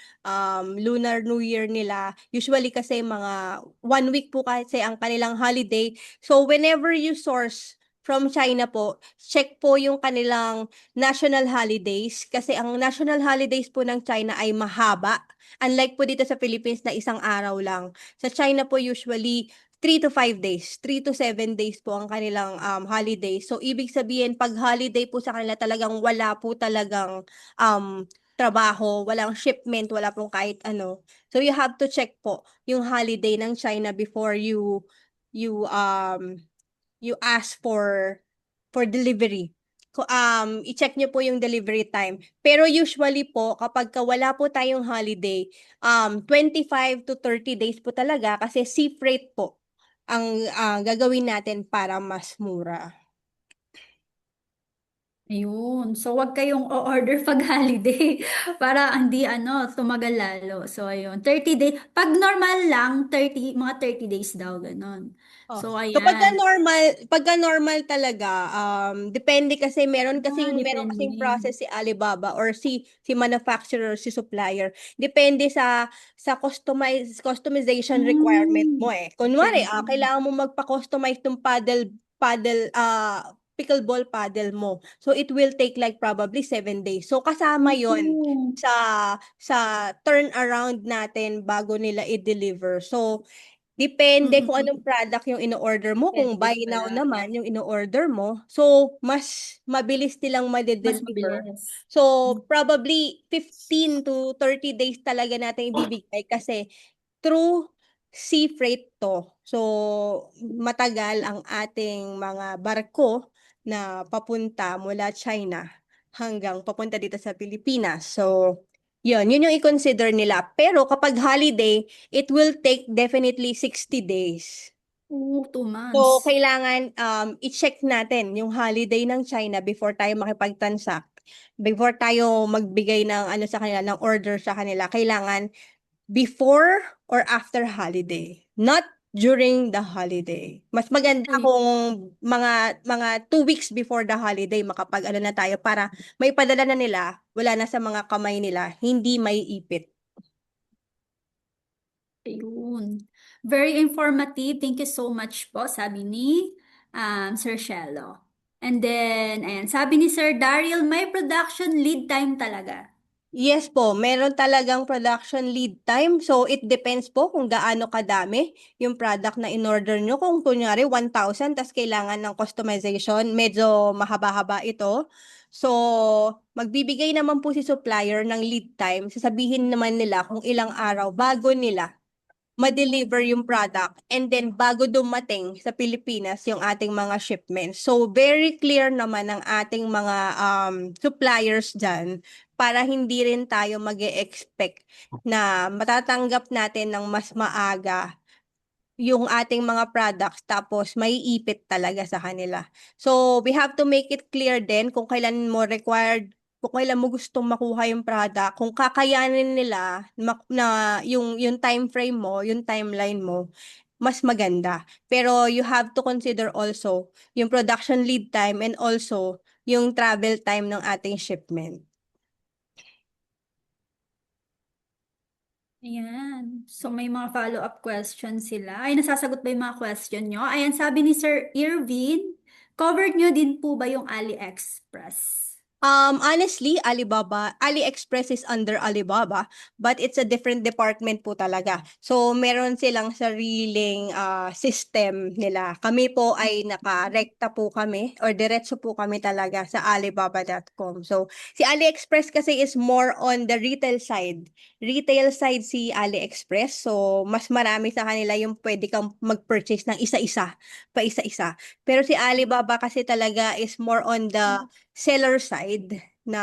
Lunar New Year nila. Usually kasi mga 1 week po kasi ang kanilang holiday. So, whenever you source from China po, check po yung kanilang national holidays. Kasi ang national holidays po ng China ay mahaba. Unlike po dito sa Philippines na isang araw lang. Sa China po usually 3 to 5 days, 3 to 7 days po ang kanilang holiday. So, ibig sabihin, pag holiday po sa kanila, talagang wala po talagang trabaho, walang shipment, wala pong kahit ano. So, you have to check po yung holiday ng China before you ask for delivery. I-check nyo po yung delivery time. Pero usually po, kapag wala po tayong holiday, 25 to 30 days po talaga kasi sea freight po ang gagawin natin para mas mura. Ayun. So, wag kayong o-order pag holiday para hindi tumagal lalo. So, ayun. 30 days. Pag normal lang, mga 30 days daw, ganon. Oh. So, Kapag ayan. normal talaga, depende kasi meron kasing Depende. process si Alibaba or si manufacturer, si supplier. Depende sa customization requirement mo eh. Kunwari, Depende. kailangan mo magpa-customize ng pickleball paddle mo. So it will take like probably 7 days. So kasama 'yon Oo. sa turnaround natin bago nila i-deliver. So depende kung anong product yung ino-order mo. Kung buy Depende now pala. naman yung ino-order mo, so mas mabilis nilang Mas ma-deliver. mabilis. So probably 15 to 30 days talaga natin ibibigay kasi through sea freight to. So matagal ang ating mga barko na papunta mula China hanggang papunta dito sa Pilipinas. So yun yung i-consider nila. Pero kapag holiday, it will take definitely 60 days. 2 So, months. kailangan i-check natin yung holiday ng China before tayo makipag-transact. Before tayo magbigay ng ano sa kanila, ng order sa kanila, kailangan before or after holiday, not during the holiday. Mas maganda Ay, kung mga 2 weeks before the holiday makapag-ano na tayo para may padala na nila, wala na sa mga kamay nila, hindi may ipit. ayun. Very informative. Thank you so much po, sabi ni Sir Shello. And then, ayan, sabi ni Sir Daryl, may production lead time talaga. Yes po, meron talagang production lead time. So, it depends po kung gaano kadami yung product na in-order nyo. Kung kunyari 1,000, tas kailangan ng customization, medyo mahaba-haba ito. So, magbibigay naman po si supplier ng lead time. Sasabihin naman nila kung ilang araw bago nila ma-deliver yung product and then bago dumating sa Pilipinas yung ating mga shipments. So, very clear naman ang ating mga suppliers dyan para hindi rin tayo mag-expect na matatanggap natin ng mas maaga yung ating mga products tapos may ipit talaga sa kanila. So, we have to make it clear din kung kailan mo required, kung kailan mo gustong makuha yung product, kung kakayanin nila na yung time frame mo, yung timeline mo, mas maganda. Pero you have to consider also yung production lead time and also yung travel time ng ating shipment. Ayan. So, may mga follow-up questions sila. Ay, nasasagot ba yung mga question nyo? Ayan, sabi ni Sir Irvin, covered nyo din po ba yung AliExpress? Honestly, AliExpress is under Alibaba, but it's a different department po talaga. So, meron silang sariling system nila. Kami po ay nakarekta po kami or diretso po kami talaga sa Alibaba.com. So, si AliExpress kasi is more on the retail side. Retail side si AliExpress. So, mas marami sa kanila yung pwede kang mag-purchase ng isa-isa, pa isa-isa. Pero si Alibaba kasi talaga is more on the seller side na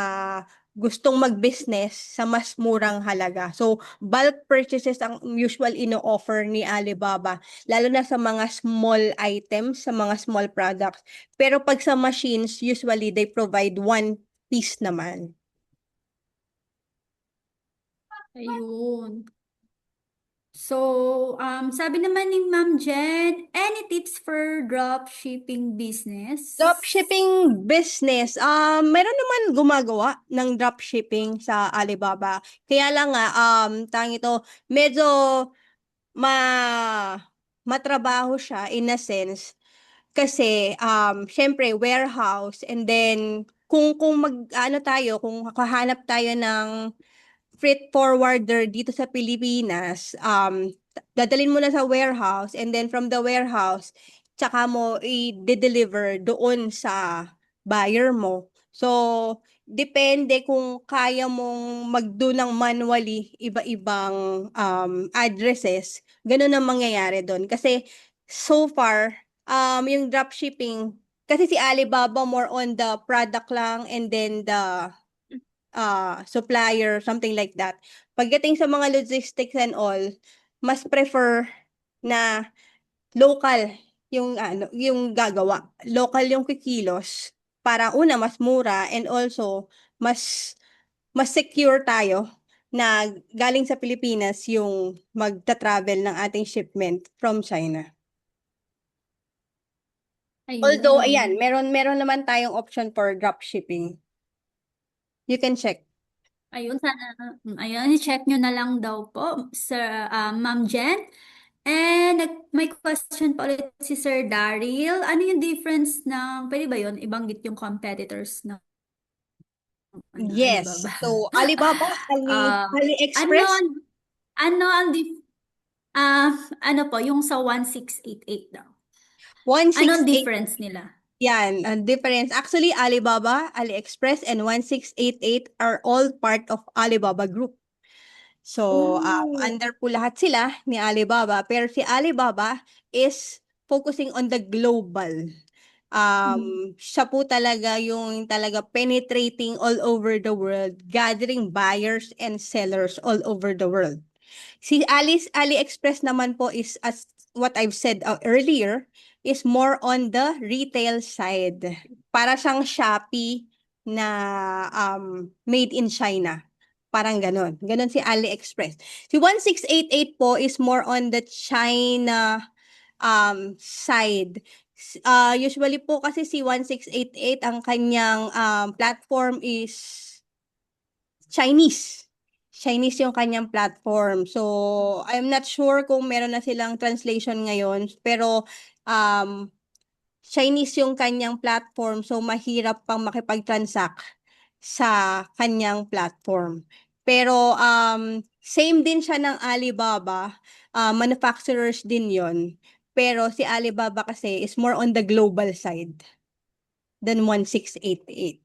gustong mag-business sa mas murang halaga. So, bulk purchases ang usual ino-offer ni Alibaba, lalo na sa mga small items, sa mga small products. Pero pag sa machines, usually they provide one piece naman. Ayun. So, sabi naman ni Ma'am Jen, any tips for drop shipping business? Dropshipping business, meron naman gumagawa ng dropshipping sa Alibaba. Kaya lang nga, tang ito, medyo matrabaho siya in a sense. Kasi, syempre, warehouse, and then, kung kung kahanap tayo ng freight forwarder dito sa Pilipinas, dadalhin mo na sa warehouse and then from the warehouse, tsaka mo i-deliver doon sa buyer mo. So, depende kung kaya mong magdo ng manually iba-ibang addresses, ganun ang mangyayari doon. Kasi so far, yung dropshipping, kasi si Alibaba more on the product lang and then the supplier, something like that. Pagdating sa mga logistics and all, mas prefer na local yung gagawa. Local yung kikilos para una mas mura and also mas secure tayo na galing sa Pilipinas yung magta-travel ng ating shipment from China. Although, ayan, meron naman tayong option for drop shipping. You can check. Ayun, sana, ayun, i-check nyo na lang daw po, Sir, Ma'am Jen. And may question pa ulit si Sir Daryl. Ano yung difference ng, pwede ba yun, ibanggit yung competitors ng Yes. Alibaba? So, Alibaba, AliExpress, Ano ang ano po, yung sa 1688 daw. 168. Anong difference nila? Yan, ang difference. Actually, Alibaba, AliExpress, and 1688 are all part of Alibaba Group. So, under po lahat sila ni Alibaba. Pero si Alibaba is focusing on the global. Siya po talaga yung talaga penetrating all over the world, gathering buyers and sellers all over the world. Si AliExpress naman po is, as what I've said earlier, is more on the retail side. Para siyang Shopee na made in China. Parang ganon. Ganon si AliExpress. Si 1688 po is more on the China side. Usually po kasi si 1688 ang kanyang platform is Chinese. Chinese yung kanyang platform. So, I'm not sure kung meron na silang translation ngayon, pero Chinese yung kanyang platform, so mahirap pang makipag-transact sa kanyang platform. Pero same din siya ng Alibaba, manufacturers din yon. Pero si Alibaba kasi is more on the global side than 1688.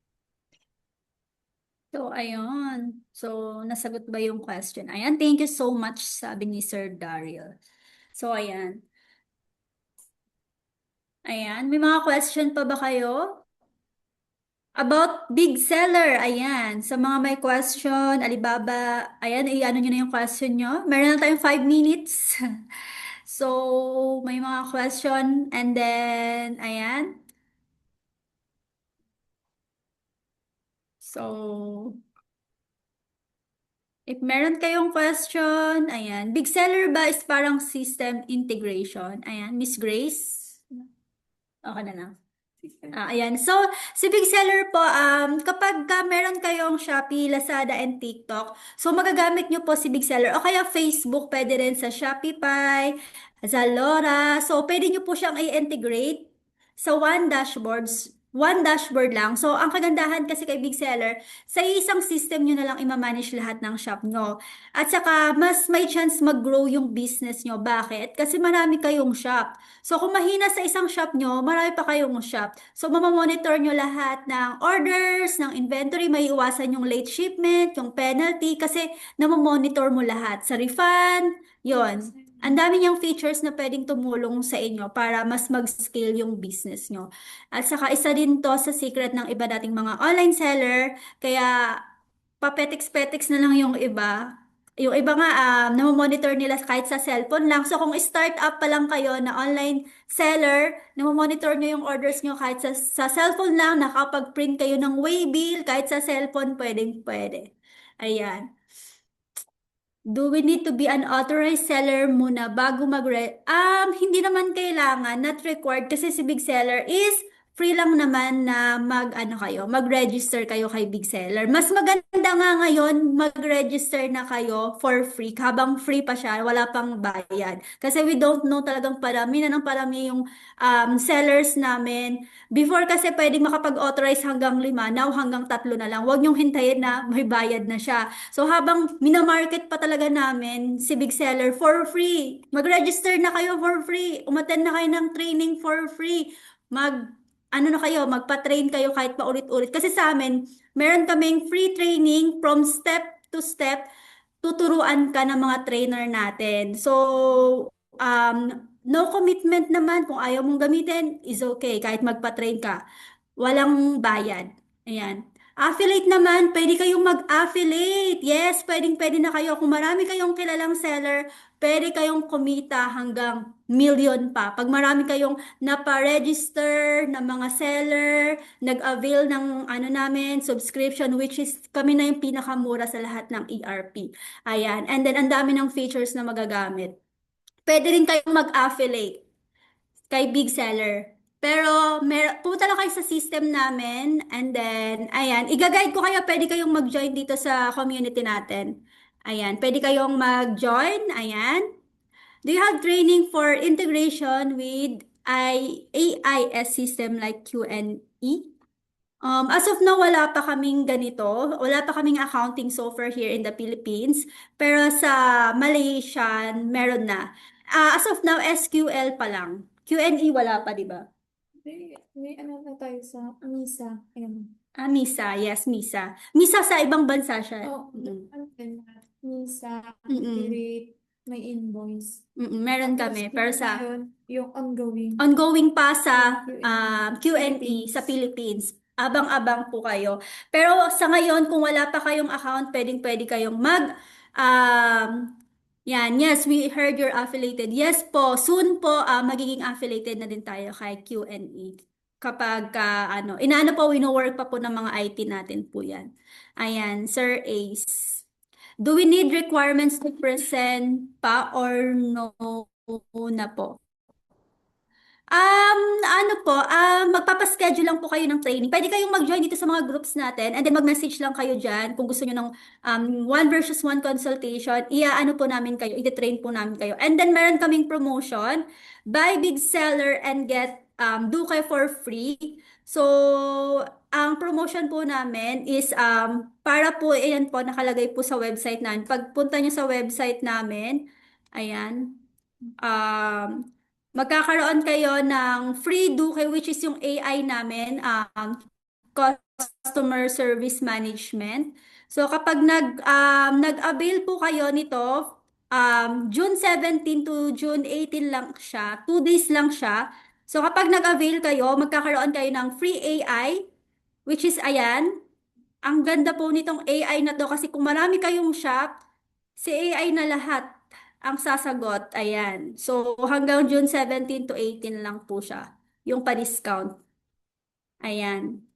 So, ayun. So, nasagot ba yung question? Ayan, thank you so much, sabi ni Sir Daryl. So, ayan. Ayan, may mga question pa ba kayo? About big seller, ayan. Sa mga may question, Alibaba, ayan, i-ano nyo na yung question nyo. Meron na tayong 5 minutes. So, may mga question, and then, ayan. So, if meron kayong question, ayan. Big seller ba is parang system integration? Ayan, Miss Grace. Okay na lang. Ayan. So, si Big Seller po, kapag meron kayong Shopee, Lazada, and TikTok, so magagamit nyo po si Big Seller. O kaya Facebook, pwede rin sa Shopify, Zalora. So, pwede nyo po siyang i-integrate sa one dashboard lang. So, ang kagandahan kasi kay Big Seller, sa isang system nyo na lang i-manage lahat ng shop nyo. At saka, mas may chance mag-grow yung business nyo. Bakit? Kasi marami kayong shop. So, kung mahina sa isang shop nyo, marami pa kayong shop. So, mamamonitor nyo lahat ng orders, ng inventory, may iwasan yung late shipment, yung penalty, kasi namamonitor mo lahat. Sa refund, yon. Ang dami niyang features na pwedeng tumulong sa inyo para mas mag-scale yung business nyo. At saka isa din to sa secret ng iba dating mga online seller, kaya papetex-petex na lang yung iba. Yung iba nga, namomonitor nila kahit sa cellphone lang. So, kung start-up pa lang kayo na online seller, namomonitor nyo yung orders nyo kahit sa cellphone lang, nakapag-print kayo ng waybill, kahit sa cellphone, pwedeng-pwede. Ayan. Do we need to be an authorized seller muna bago hindi naman kailangan, not required, kasi si Big Seller is free lang naman na mag-register kayo kay Big Seller. Mas maganda nga ngayon mag-register na kayo for free, habang free pa siya, wala pang bayad. Kasi we don't know, talagang parami na ng parami yung sellers namin. Before kasi pwedeng makapag-authorize hanggang 5, now hanggang 3 na lang. Huwag niyong hintayin na may bayad na siya. So habang minamarket pa talaga namin si Big Seller for free, mag-register na kayo for free, umattend na kayo ng training for free, magpa-train kayo kahit paulit-ulit. Kasi sa amin, meron kaming free training from step to step, tuturuan ka ng mga trainer natin. So, no commitment naman. Kung ayaw mong gamitin, is okay. Kahit magpa-train ka. Walang bayad. Ayan. Affiliate naman, pwede kayong mag-affiliate. Yes, pwede na kayo. Kung marami kayong kilalang seller, pwede kayong kumita hanggang million pa. Pag marami kayong napa-register na mga seller, nag-avail ng namin, subscription, which is kami na yung pinakamura sa lahat ng ERP. Ayan. And then, ang dami ng features na magagamit. Pwede rin kayong mag-affiliate kay Big Seller. Pero pumunta lang kayo sa system namin, and then, ayan, i-guide ko kayo, pwede kayong mag-join dito sa community natin. Ayan, pwede kayong mag-join, ayan. Do you have training for integration with AIS system like Q&E? As of now, wala pa kaming ganito. Wala pa kaming accounting software here in the Philippines. Pero sa Malaysian, meron na. As of now, SQL pa lang. Q&E wala pa, di ba? May ano na tayo sa MISA. Ayan. MISA. Yes, MISA. MISA sa ibang bansa siya. Oh, ano din? MISA, Mm-mm. rate, may invoice. Meron kami. Pero sa yung ongoing. ongoing pa sa Q&E Philippines. sa Philippines. Abang-abang po kayo. Pero sa ngayon, kung wala pa kayong account, pwede kayong yes, we heard you're affiliated. Yes po, soon po, magiging affiliated na din tayo kay Q&E. Kapag, inaano po, wino-work pa po ng mga IT natin po yan. Ayan, Sir Ace. Do we need requirements to present pa or no na po? Magpapaschedule lang po kayo ng training. Pwede kayong mag-join dito sa mga groups natin, and then mag-message lang kayo dyan kung gusto nyo ng 1 versus 1 consultation. Iaano po namin kayo, iti-train po namin kayo. And then meron kaming promotion, buy Big Seller and get Duke for free. So, ang ang promotion po namin is para po, ayan po, nakalagay po sa website namin. Pagpunta nyo sa website namin, ayan, magkakaroon kayo ng free Duke, which is yung AI namin, customer service management. So kapag nag-avail po kayo nito, June 17 to June 18 lang siya, 2 days lang siya. So kapag nag-avail kayo, magkakaroon kayo ng free AI, which is ayan, ang ganda po nitong AI na to kasi kung marami kayong shop, si AI na lahat ang sasagot. Ayan. So hanggang June 17 to 18 lang po siya, yung pa-discount. Ayan.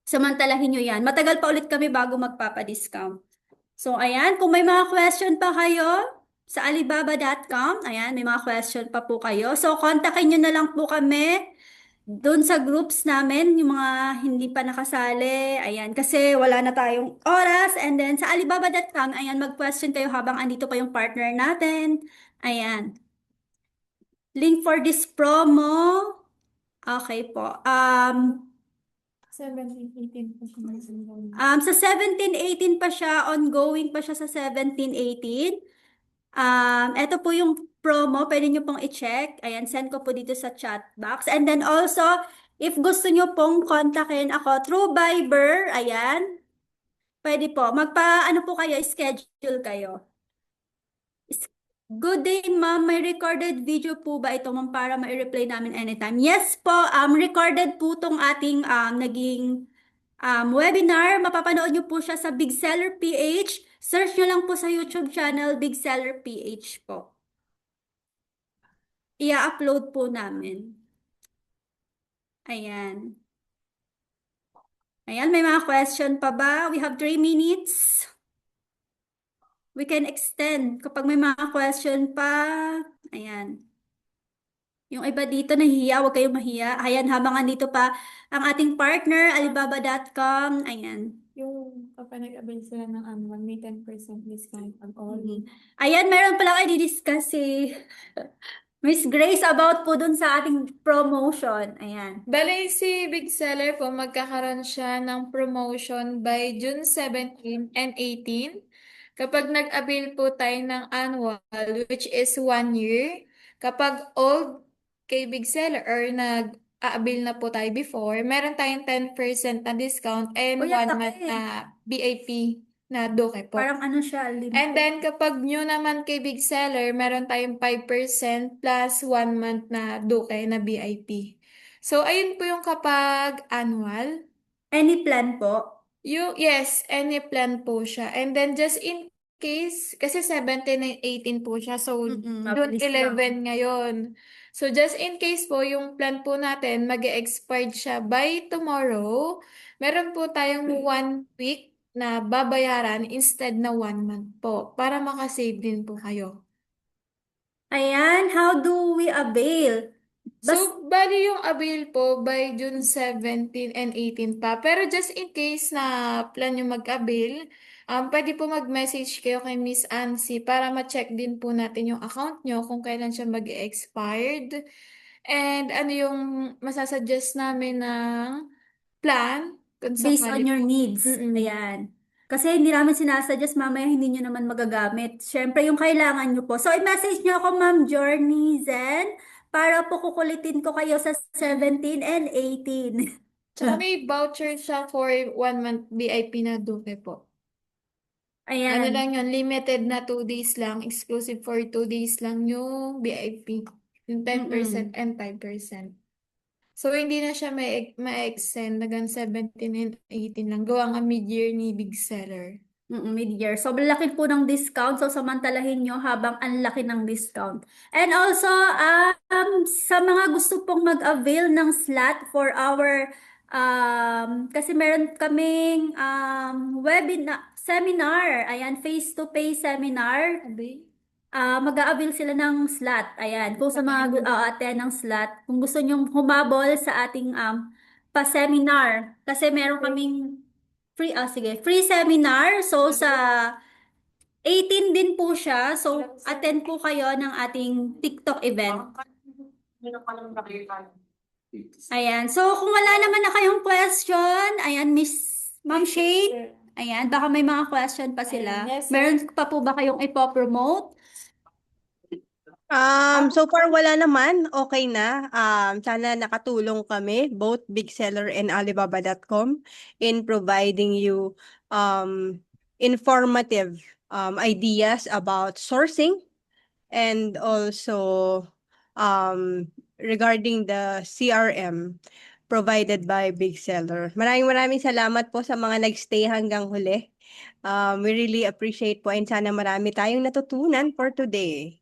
Samantalahin nyo yan. Matagal pa ulit kami bago magpapa-discount. So, ayan. Kung may mga question pa kayo sa Alibaba.com, ayan, may mga question pa po kayo. So, kontakin nyo na lang po kami doon sa groups namin, yung mga hindi pa nakasali. Ayan, kasi wala na tayong oras. And then, sa Alibaba.com, ayan, mag-question kayo habang andito pa yung partner natin. Ayan. Link for this promo. Okay po. 17-18 po siya. Sa 17-18 pa siya, ongoing pa siya sa 17-18. Ito po yung promo, pwede nyo pong i-check. Ayan, send ko po dito sa chat box. And then also, if gusto nyo pong kontakin ako through Viber, ayan, pwede po. Ano po kayo, schedule kayo. Good day, ma'am. May recorded video po ba ito, ma'am, para ma-replay namin anytime? Yes po, recorded po tong ating naging webinar. Mapapanood nyo po siya sa Big Seller PH. Search nyo lang po sa YouTube channel, Big Seller PH po. I-upload po namin. Ayan. Ayan, may mga question pa ba? We have 3 minutes. We can extend kapag may mga question pa. Ayan. Yung iba dito nahihiya, huwag kayong mahiya. Ayan, habang andito pa ang ating partner, Alibaba.com. Ayan. Yung kapag nag-avail sila ng annual, may 10% discount on all. Ayan, meron pala kayo di-discuss si Miss Grace about po dun sa ating promotion. Ayan. Bale, si Big Seller po, magkakaroon siya ng promotion by June 17 and 18. Kapag nag-avail po tayo ng annual, which is 1 year, kapag old kay Big Seller or nag-avail na po tayo before, meron tayong 10% na discount and Uy, ang 1 month laki. na VIP na Duke po. Parang ano siya, And then, kapag new naman kay Big Seller, meron tayong 5% plus 1 month na Duke na VIP. So, ayun po yung kapag annual. Any plan po? Yes, any plan po siya. And then, just in case, kasi 17 and 18 po siya. So, June mabilis 11 ngayon. So, just in case po, yung plan po natin, mag-expired siya by tomorrow. Meron po tayong 1 week na babayaran instead na 1 month po. Para makasave din po kayo. Ayan, how do we avail? So, bali yung avail po by June 17 and 18 pa. Pero just in case na plan nyo mag-avail, pwede po mag-message kayo kay Miss Ansi para ma-check din po natin yung account nyo kung kailan siya mag-expired. And ano yung masasuggest namin ng plan. Kung Based on sakali your po. needs. Ayan. Kasi hindi namin sinasuggest, mamaya hindi nyo naman magagamit. Siyempre, yung kailangan nyo po. So, i-message nyo ako, Ma'am Journey Zen, para po kukulitin ko kayo sa 17 and 18. Tsaka may voucher siya for 1 month VIP na Duke po. Ayan. Ano lang yun, limited na 2 days lang, exclusive for 2 days lang yung VIP. Yung 10% and 5%. So, hindi na siya ma-extend hanggang 17 and 18 lang. Gawa nga mid-year ni Big Seller. Mid-year. So, laki po ng discount. So, samantalahin nyo habang ang laki ng discount. And also, sa mga gusto pong mag-avail ng slot for our, kasi meron kaming seminar. Ayan, face-to-face seminar. Mag-a-avail sila ng slot. Ayan, kung sa mga attend ng slot, kung gusto nyong humabol sa ating pa-seminar. Kasi meron kaming free seminar. So, sa 18 din po siya. So, attend po kayo ng ating TikTok event. Ayan. So, kung wala naman na kayong question, ayan. Ayan, Ma'am Shane. Ayan, baka may mga question pa sila. Ayan, yes, sir. Meron pa po ba kayong ipopromote? So far wala naman, okay na. Sana nakatulong kami, both Big Seller and Alibaba.com, in providing you informative ideas about sourcing and also regarding the CRM provided by Big Seller. Maraming salamat po sa mga nagstay hanggang huli. We really appreciate po and sana marami tayong natutunan for today.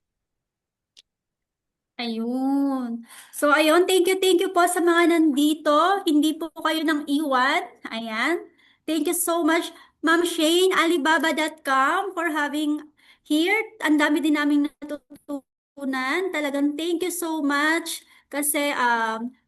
Ayun. So, ayun, thank you po sa mga nandito. Hindi po kayo nang iwan. Ayan. Thank you so much, Ma'am Shane, Alibaba.com for having here. Ang dami din naming natutunan. Talagang thank you so much kasi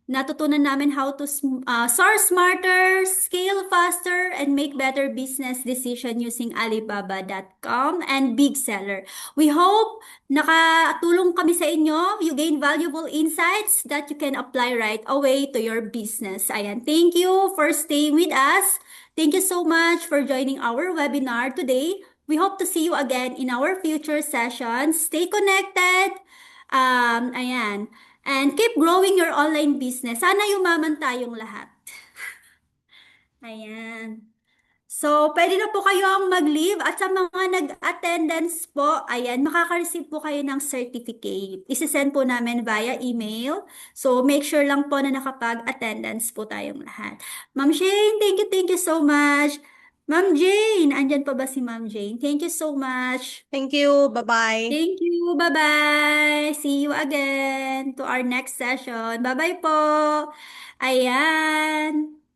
natutunan namin how to source smarter, scale faster, and make better business decision using Alibaba.com and Big Seller. We hope nakatulong kami sa inyo. You gain valuable insights that you can apply right away to your business. Ayan. Thank you for staying with us. Thank you so much for joining our webinar today. We hope to see you again in our future sessions. Stay connected. Ayan. And keep growing your online business. Sana yumaman tayong lahat. Ayan. So, pwede na po kayong mag-leave at sa mga nag-attendance po, ayan, makaka-receive po kayo ng certificate. Isisend po namin via email. So, make sure lang po na nakapag-attendance po tayong lahat. Ma'am Shane, thank you so much. Ma'am Jane, andyan pa ba si Ma'am Jane? Thank you so much. Thank you. Bye-bye. Thank you. Bye-bye. See you again to our next session. Bye-bye po. Ayan.